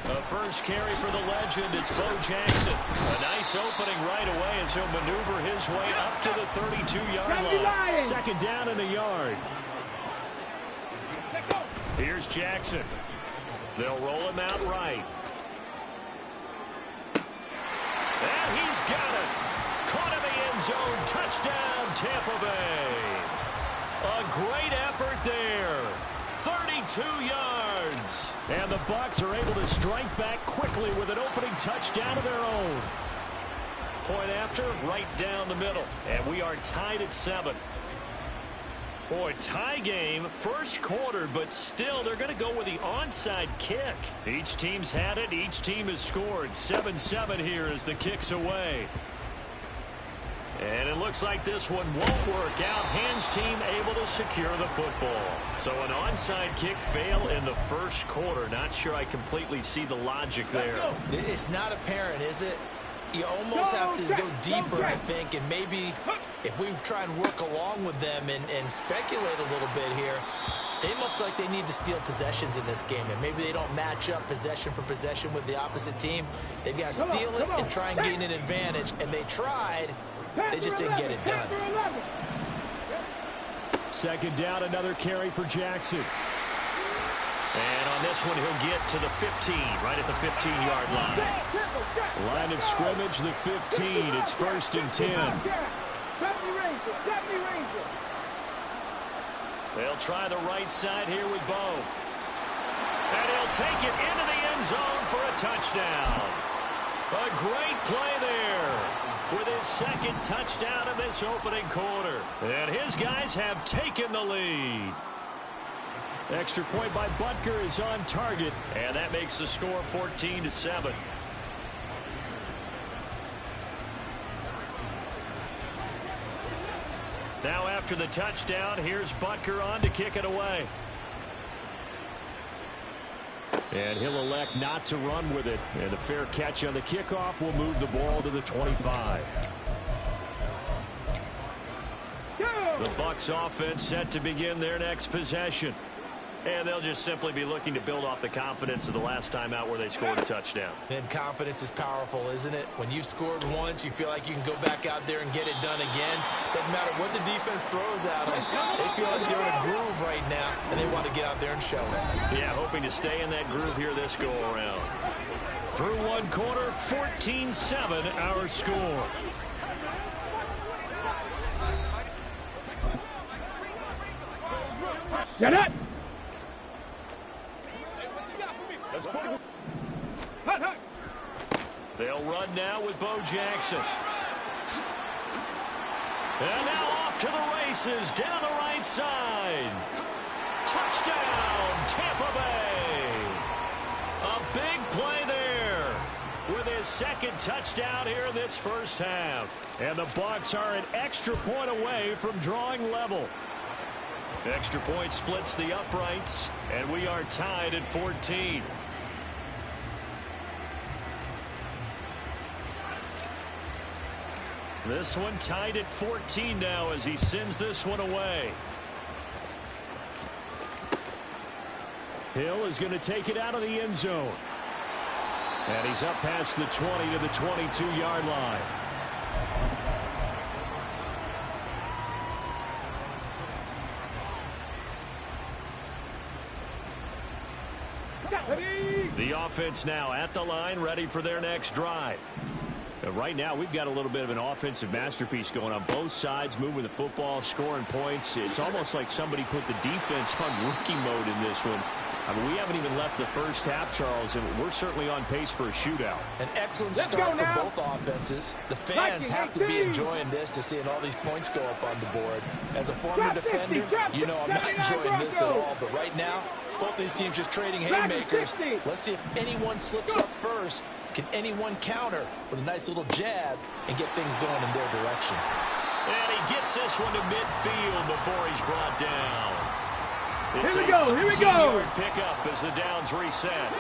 The first carry for the legend, it's Bo Jackson. A nice opening right away as he'll maneuver his way up to the 32-yard line. 2nd down in the yard. Here's Jackson. They'll roll him out right. And he's got it. Caught in the end zone. Touchdown, Tampa Bay. A great effort there. 32 yards. And the Bucs are able to strike back quickly with an opening touchdown of their own. Point after, right down the middle. And we are tied at 7. Boy, tie game, first quarter, but still they're going to go with the onside kick. Each team's had it. Each team has scored. 7-7 here as the kick's away. And it looks like this one won't work out. Hands team able to secure the football. So an onside kick fail in the first quarter. Not sure I completely see the logic there. It's not apparent, is it? You almost have to go deeper, I think, and maybe if we try and work along with them and speculate a little bit here, they must feel like they need to steal possessions in this game, and maybe they don't match up possession for possession with the opposite team. They've got to steal it and try and gain an advantage, and they tried. They just didn't get it done. Second down, another carry for Jackson. And on this one, he'll get to the 15, right at the 15-yard line. Line of scrimmage, the 15. It's 1st and 10. They'll try the right side here with Bo. And he'll take it into the end zone for a touchdown. A great play there with his second touchdown in this opening quarter. And his guys have taken the lead. Extra point by Butker is on target. And that makes the score 14-7. Now after the touchdown, here's Butker on to kick it away. And he'll elect not to run with it. And a fair catch on the kickoff will move the ball to the 25. The Bucs offense set to begin their next possession. And they'll just simply be looking to build off the confidence of the last time out where they scored a touchdown. And confidence is powerful, isn't it? When you've scored once, you feel like you can go back out there and get it done again. Doesn't matter what the defense throws at them. They feel like they're in a groove right now, and they want to get out there and show it. Yeah, hoping to stay in that groove here this go-around. Through one quarter, 14-7 our score. Get it! They'll run now with Bo Jackson. And now off to the races down the right side. Touchdown, Tampa Bay. A big play there with his second touchdown here in this first half. And the Bucs are an extra point away from drawing level. Extra point splits the uprights, and we are tied at 14. This one tied at 14 now as he sends this one away. Hill is going to take it out of the end zone. And he's up past the 20 to the 22-yard line. The offense now at the line, ready for their next drive. Right now, we've got a little bit of an offensive masterpiece going on both sides, moving the football, scoring points. It's almost like somebody put the defense on rookie mode in this one. I mean, we haven't even left the first half, Charles, and we're certainly on pace for a shootout. An excellent start for both offenses. The fans have to be enjoying this to seeing all these points go up on the board. As a former defender, you know I'm not enjoying this at all. But right now, both these teams just trading haymakers. Let's see if anyone slips up first. Can anyone counter with a nice little jab and get things going in their direction? And he gets this one to midfield before he's brought down. It's here we go, here we go. Pickup as the downs reset.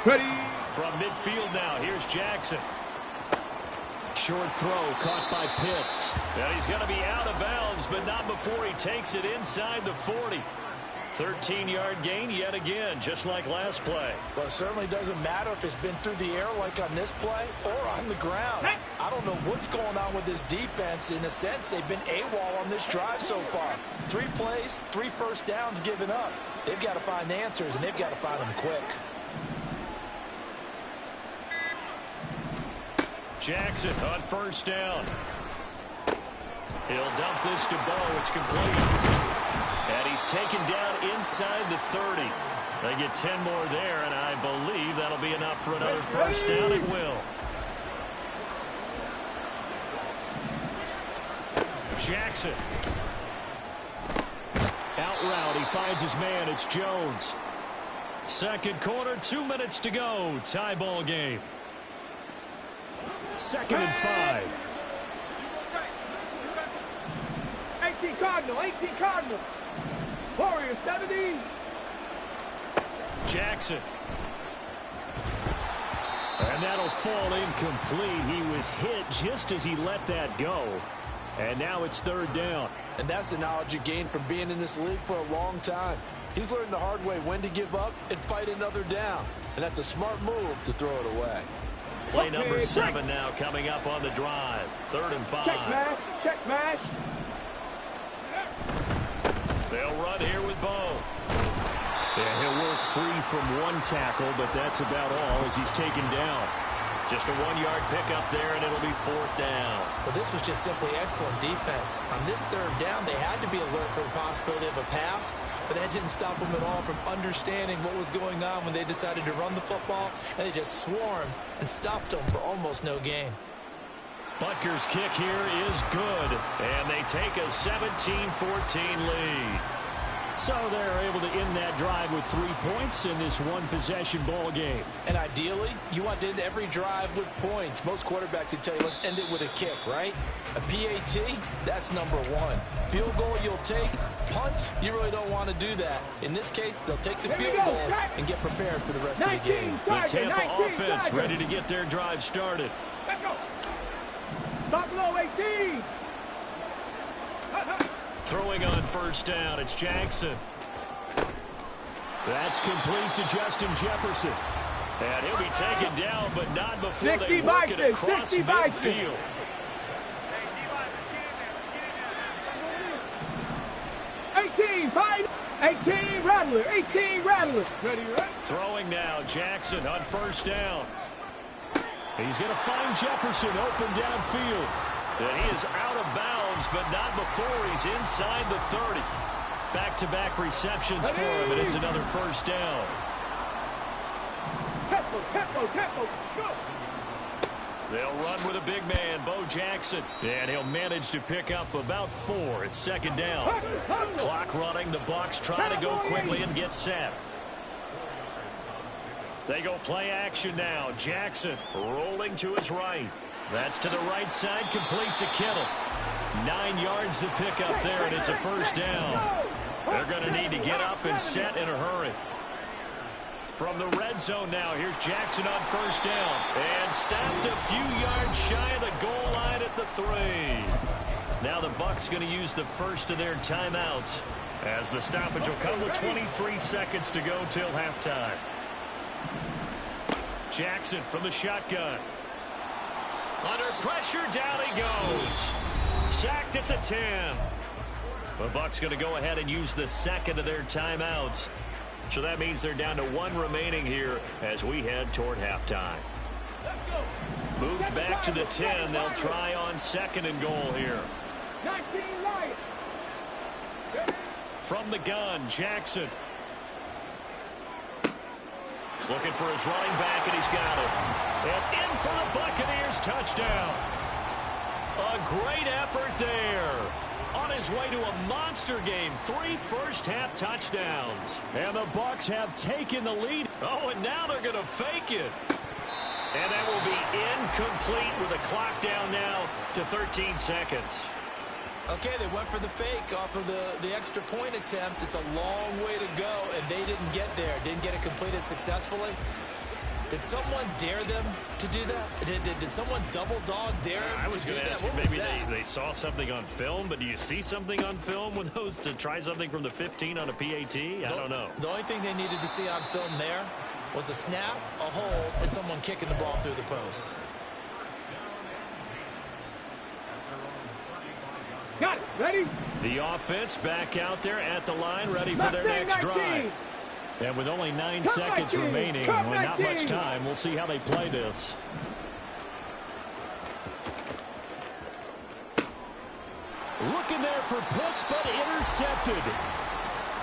Ready. From midfield now, here's Jackson. Short throw caught by Pitts. And he's going to be out of bounds, but not before he takes it inside the 40. 13-yard gain yet again, just like last play. Well, it certainly doesn't matter if it's been through the air like on this play or on the ground. I don't know what's going on with this defense. In a sense, they've been AWOL on this drive so far. 3 plays, 3 first downs given up. They've got to find answers, and they've got to find them quick. Jackson on first down. He'll dump this to Bo. It's complete. And he's taken down inside the 30. They get 10 more there, and I believe that'll be enough for another first down. It will. Jackson. Out route, he finds his man. It's Jones. Second quarter, 2 minutes to go. Tie ball game. 2nd and 5. 18 Cardinal, 18 Cardinal. Warriors 70. Jackson. And that'll fall incomplete. He was hit just as he let that go. And now it's 3rd down. And that's the knowledge you gain from being in this league for a long time. He's learned the hard way when to give up and fight another down. And that's a smart move to throw it away. Play number 7 now coming up on the drive. 3rd and 5. Check mash, check mash. They'll run here with Bo. Yeah, he'll work free from one tackle, but that's about all as he's taken down. Just a 1-yard pickup there, and it'll be 4th down. Well, this was just simply excellent defense. On this 3rd down, they had to be alert for the possibility of a pass, but that didn't stop them at all from understanding what was going on when they decided to run the football, and they just swarmed and stuffed them for almost no gain. Butker's kick here is good, and they take a 17-14 lead. So they're able to end that drive with 3 points in this one-possession ball game. And ideally, you want to end every drive with points. Most quarterbacks would tell you, let's end it with a kick, right? A PAT, that's number 1. Field goal you'll take. Punts, you really don't want to do that. In this case, they'll take the field goal and get prepared for the rest of the game. The Tampa offense ready to get their drive started. Let's go. Stop low, 18. Throwing on 1st down, it's Jackson. That's complete to Justin Jefferson. And he'll be taken down, but not before they work it across midfield. 18, fight. 18, Rattler, 18, Rattler. Ready, right? Throwing now, Jackson on 1st down. He's going to find Jefferson open downfield. And he is out of bounds, but not before he's inside the 30. Back-to-back receptions for him, and it's another 1st down. Tempo, go! They'll run with a big man, Bo Jackson. And he'll manage to pick up about 4. It's 2nd down. Clock running, the Bucs try to go quickly and get set. They go play action now. Jackson rolling to his right. That's to the right side, complete to Kittle. 9 yards to pick up there, and it's a 1st down. They're going to need to get up and set in a hurry. From the red zone now, here's Jackson on 1st down. And stopped a few yards shy of the goal line at the 3. Now the Bucs going to use the first of their timeouts, as the stoppage will come with 23 seconds to go till halftime. Jackson from the shotgun. Under pressure, down he goes. Sacked at the 10. The Bucs going to go ahead and use the 2nd of their timeouts. So that means they're down to 1 remaining here as we head toward halftime. Moved back to the 10. They'll try on 2nd and goal here. From the gun, Jackson. Looking for his running back, and he's got it. And in for the Buccaneers, touchdown. A great effort there. On his way to a monster game, 3 first-half touchdowns. And the Bucs have taken the lead. Oh, and now they're going to fake it. And that will be incomplete with the clock down now to 13 seconds. Okay, they went for the fake off of the extra point attempt. It's a long way to go, and they didn't get there. Didn't get it completed successfully. Did someone dare them to do that? Did someone double dog dare them to do that? What was that? Maybe they saw something on film, but do you see something on film with those to try something from the 15 on a PAT? I don't know. The only thing they needed to see on film there was a snap, a hold, and someone kicking the ball through the post. Got it. Ready? The offense back out there at the line, ready for their next drive. And with only 9 seconds remaining, not much time, we'll see how they play this. Looking there for puts, but intercepted.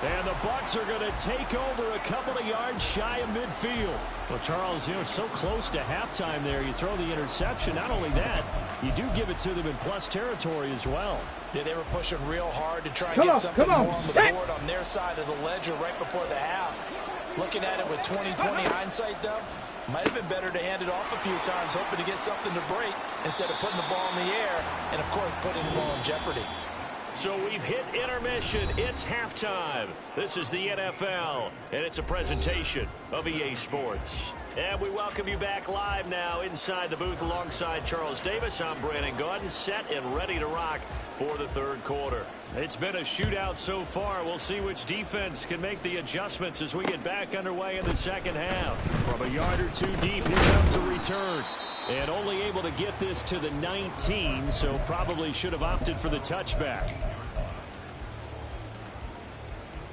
And the Bucs are going to take over a couple of yards shy of midfield. Well, Charles, it's so close to halftime there. You throw the interception. Not only that, you do give it to them in plus territory as well. Yeah, they were pushing real hard to try and get something more on the board on their side of the ledger right before the half. Looking at it with 20/20 hindsight, though, might have been better to hand it off a few times, hoping to get something to break instead of putting the ball in the air and, of course, putting the ball in jeopardy. So we've hit intermission. It's halftime. This is the NFL, and it's a presentation of EA Sports. And we welcome you back live now inside the booth alongside Charles Davis. I'm Brandon Gaudin, set and ready to rock for the third quarter. It's been a shootout so far. We'll see which defense can make the adjustments as we get back underway in the second half. From a yard or two deep, here comes a return. And only able to get this to the 19, so probably should have opted for the touchback.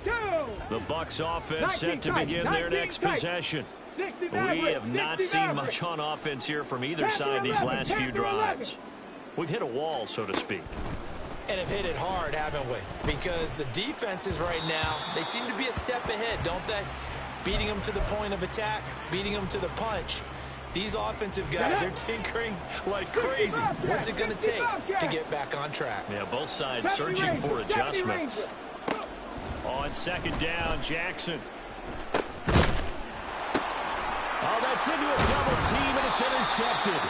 The Bucs offense set to begin their next possession. We have not seen much on offense here from either side these last few drives. We've hit a wall, so to speak. And have hit it hard, haven't we? Because the defenses right now, they seem to be a step ahead, don't they? Beating them to the point of attack, beating them to the punch. These offensive guys are tinkering like crazy. What's it going to take to get back on track? Yeah, both sides searching for adjustments. On second down, Jackson. Oh, that's into a double team, and it's intercepted.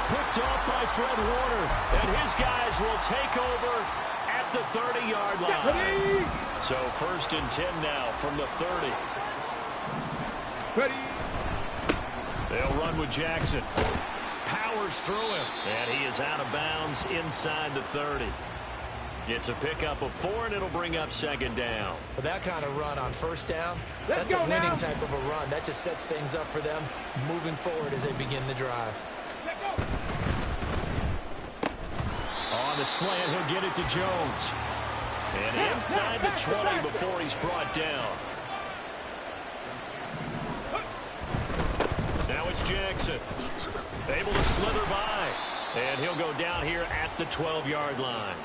Picked off by Fred Warner, and his guys will take over at the 30-yard line. So 1st and 10 now from the 30. Ready. They'll run with Jackson. Powers through him, and he is out of bounds inside the 30. It's a pickup of 4, and it'll bring up second down. With that kind of run on first down, that's a winning type of a run. That just sets things up for them moving forward as they begin the drive. On the slant, he'll get it to Jones. And inside the 20 before he's brought down. Now it's Jackson. Able to slither by. And he'll go down here at the 12-yard line.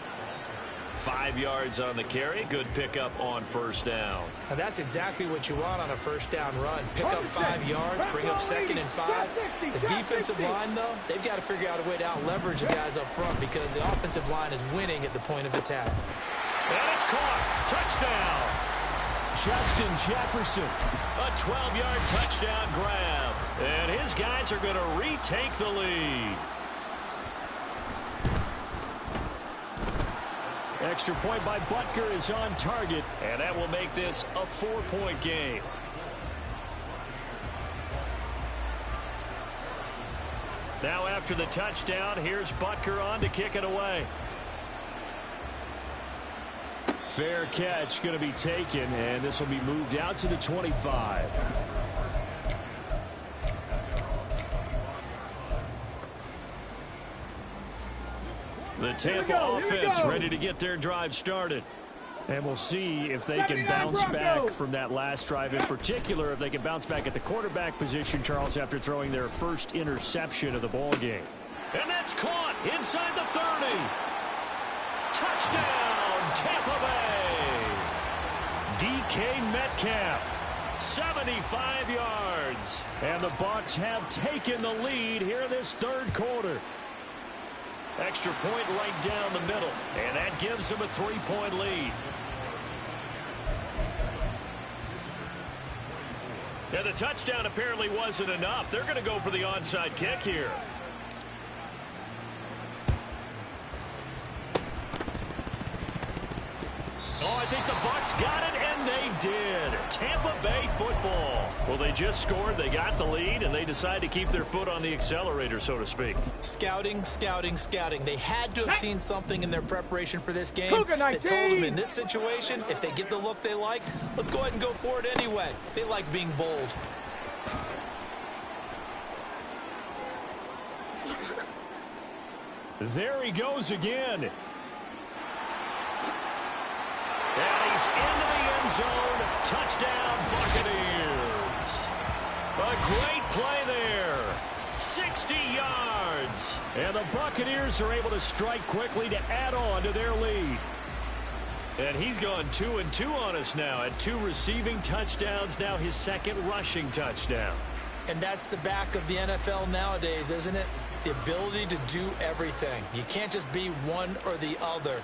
5 yards on the carry. Good pickup on first down. Now that's exactly what you want on a first down run. Pick up 5 yards, bring up 2nd and 5. The defensive line, though, they've got to figure out a way to out-leverage the guys up front because the offensive line is winning at the point of attack. And it's caught. Touchdown. Justin Jefferson. A 12-yard touchdown grab. And his guys are going to retake the lead. Extra point by Butker is on target, and that will make this a 4-point game. Now after the touchdown, here's Butker on to kick it away. Fair catch going to be taken, and this will be moved out to the 25. The Tampa offense ready to get their drive started. And we'll see if they can bounce back from that last drive. In particular, if they can bounce back at the quarterback position, Charles, after throwing their first interception of the ball game. And that's caught inside the 30. Touchdown, Tampa Bay. DK Metcalf, 75 yards. And the Bucs have taken the lead here in this third quarter. Extra point right down the middle, and that gives them a 3-point lead. Now, the touchdown apparently wasn't enough. They're going to go for the onside kick here. Oh, I think the Bucs got it, and they did. Tampa Bay football. Well, they just scored, they got the lead, and they decide to keep their foot on the accelerator, so to speak. Scouting, scouting, scouting. They had to have seen something in their preparation for this game that told them in this situation, if they get the look they like, let's go ahead and go for it anyway. They like being bold. There he goes again. And he's into the end zone. Touchdown, Buccaneers. A great play there. 60 yards. And the Buccaneers are able to strike quickly to add on to their lead. And he's gone 2-2 on us now at 2 receiving touchdowns, now his 2nd rushing touchdown. And that's the back of the NFL nowadays, isn't it? The ability to do everything. You can't just be one or the other.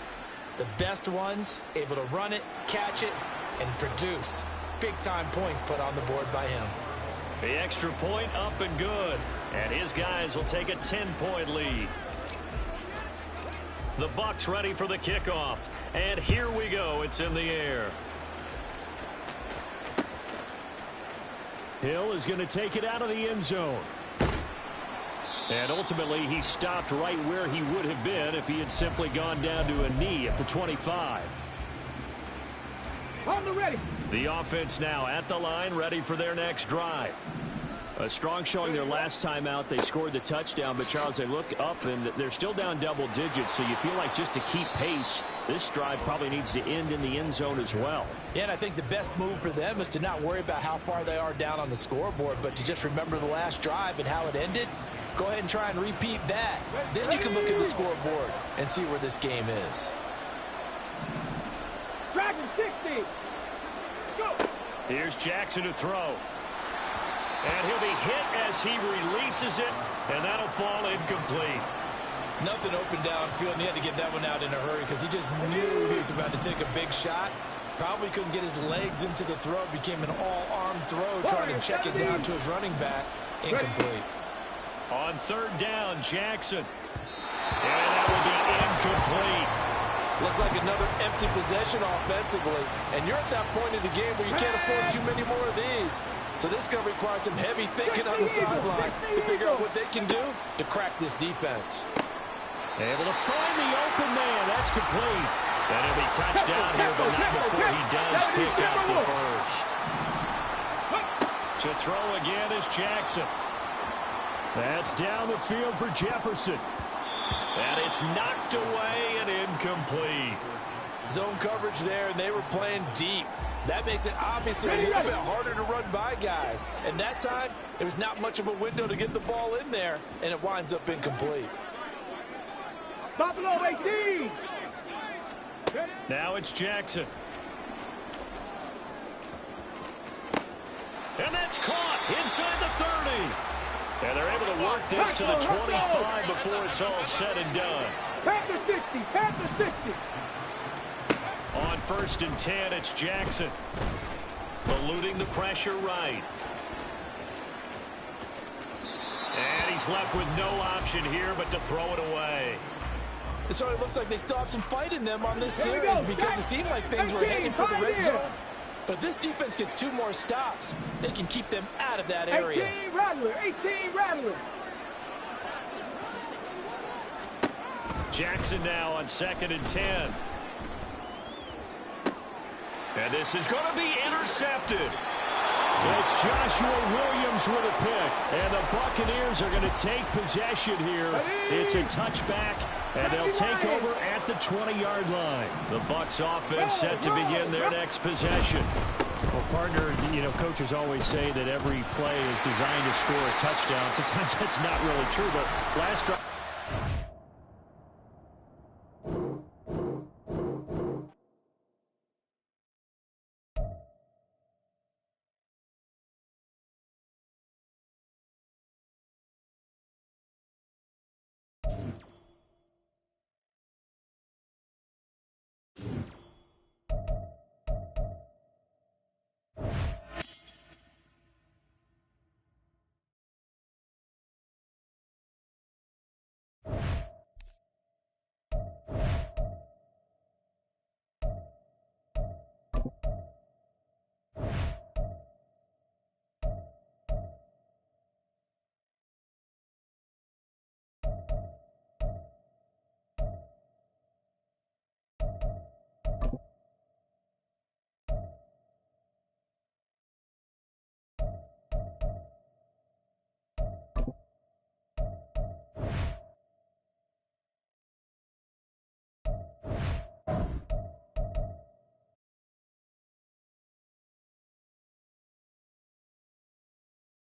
The best ones able to run it, catch it, and produce. Big-time points put on the board by him. The extra point up and good. And his guys will take a 10-point lead. The Bucs ready for the kickoff. And here we go. It's in the air. Hill is going to take it out of the end zone. And ultimately, he stopped right where he would have been if he had simply gone down to a knee at the 25. On the ready. The offense now at the line, ready for their next drive. A strong showing their last time out. They scored the touchdown, but Charles, they look up and they're still down double digits, so you feel like just to keep pace, this drive probably needs to end in the end zone as well. Yeah, and I think the best move for them is to not worry about how far they are down on the scoreboard, but to just remember the last drive and how it ended. Go ahead and try and repeat that. Then you can look at the scoreboard and see where this game is. Dragon 60. Go. Here's Jackson to throw. And he'll be hit as he releases it, and that'll fall incomplete. Nothing open downfield, and he had to get that one out in a hurry because he just knew he was about to take a big shot. Probably couldn't get his legs into the throw. Became an all-arm throw, trying to check it down to his running back. Incomplete. On 3rd down, Jackson. And that will be incomplete. Looks like another empty possession offensively. And you're at that point in the game where you can't afford too many more of these. So this is going to require some heavy thinking on the sideline to figure out what they can do to crack this defense. Able to find the open man. That's complete. And he'll be touched down here, but not before he does pick up the first. To throw again is Jackson. That's down the field for Jefferson. And it's knocked away and incomplete. Zone coverage there, and they were playing deep. That makes it obviously a little bit harder to run by guys. And that time, there was not much of a window to get the ball in there, and it winds up incomplete. Buffalo 18. Now it's Jackson. And that's caught inside the 30. And they're able to work this to the 25 before it's all said and done. Panther 60. Panther 60. On 1st and 10, it's Jackson. Eluding the pressure right. And he's left with no option here but to throw it away. So it looks like they still have some fight in them on this series because it seemed like things were heading for the red zone. But if this defense gets 2 more stops, they can keep them out of that area. 18 Rattler. 18 Rattler. Jackson now on 2nd and 10. And this is going to be intercepted. It's Joshua Williams with a pick. And the Buccaneers are going to take possession here. It's a touchback, and they'll take over at the 20-yard line. The Bucs offense set to begin their next possession. Well, partner, coaches always say that every play is designed to score a touchdown. Sometimes that's not really true, but last drive.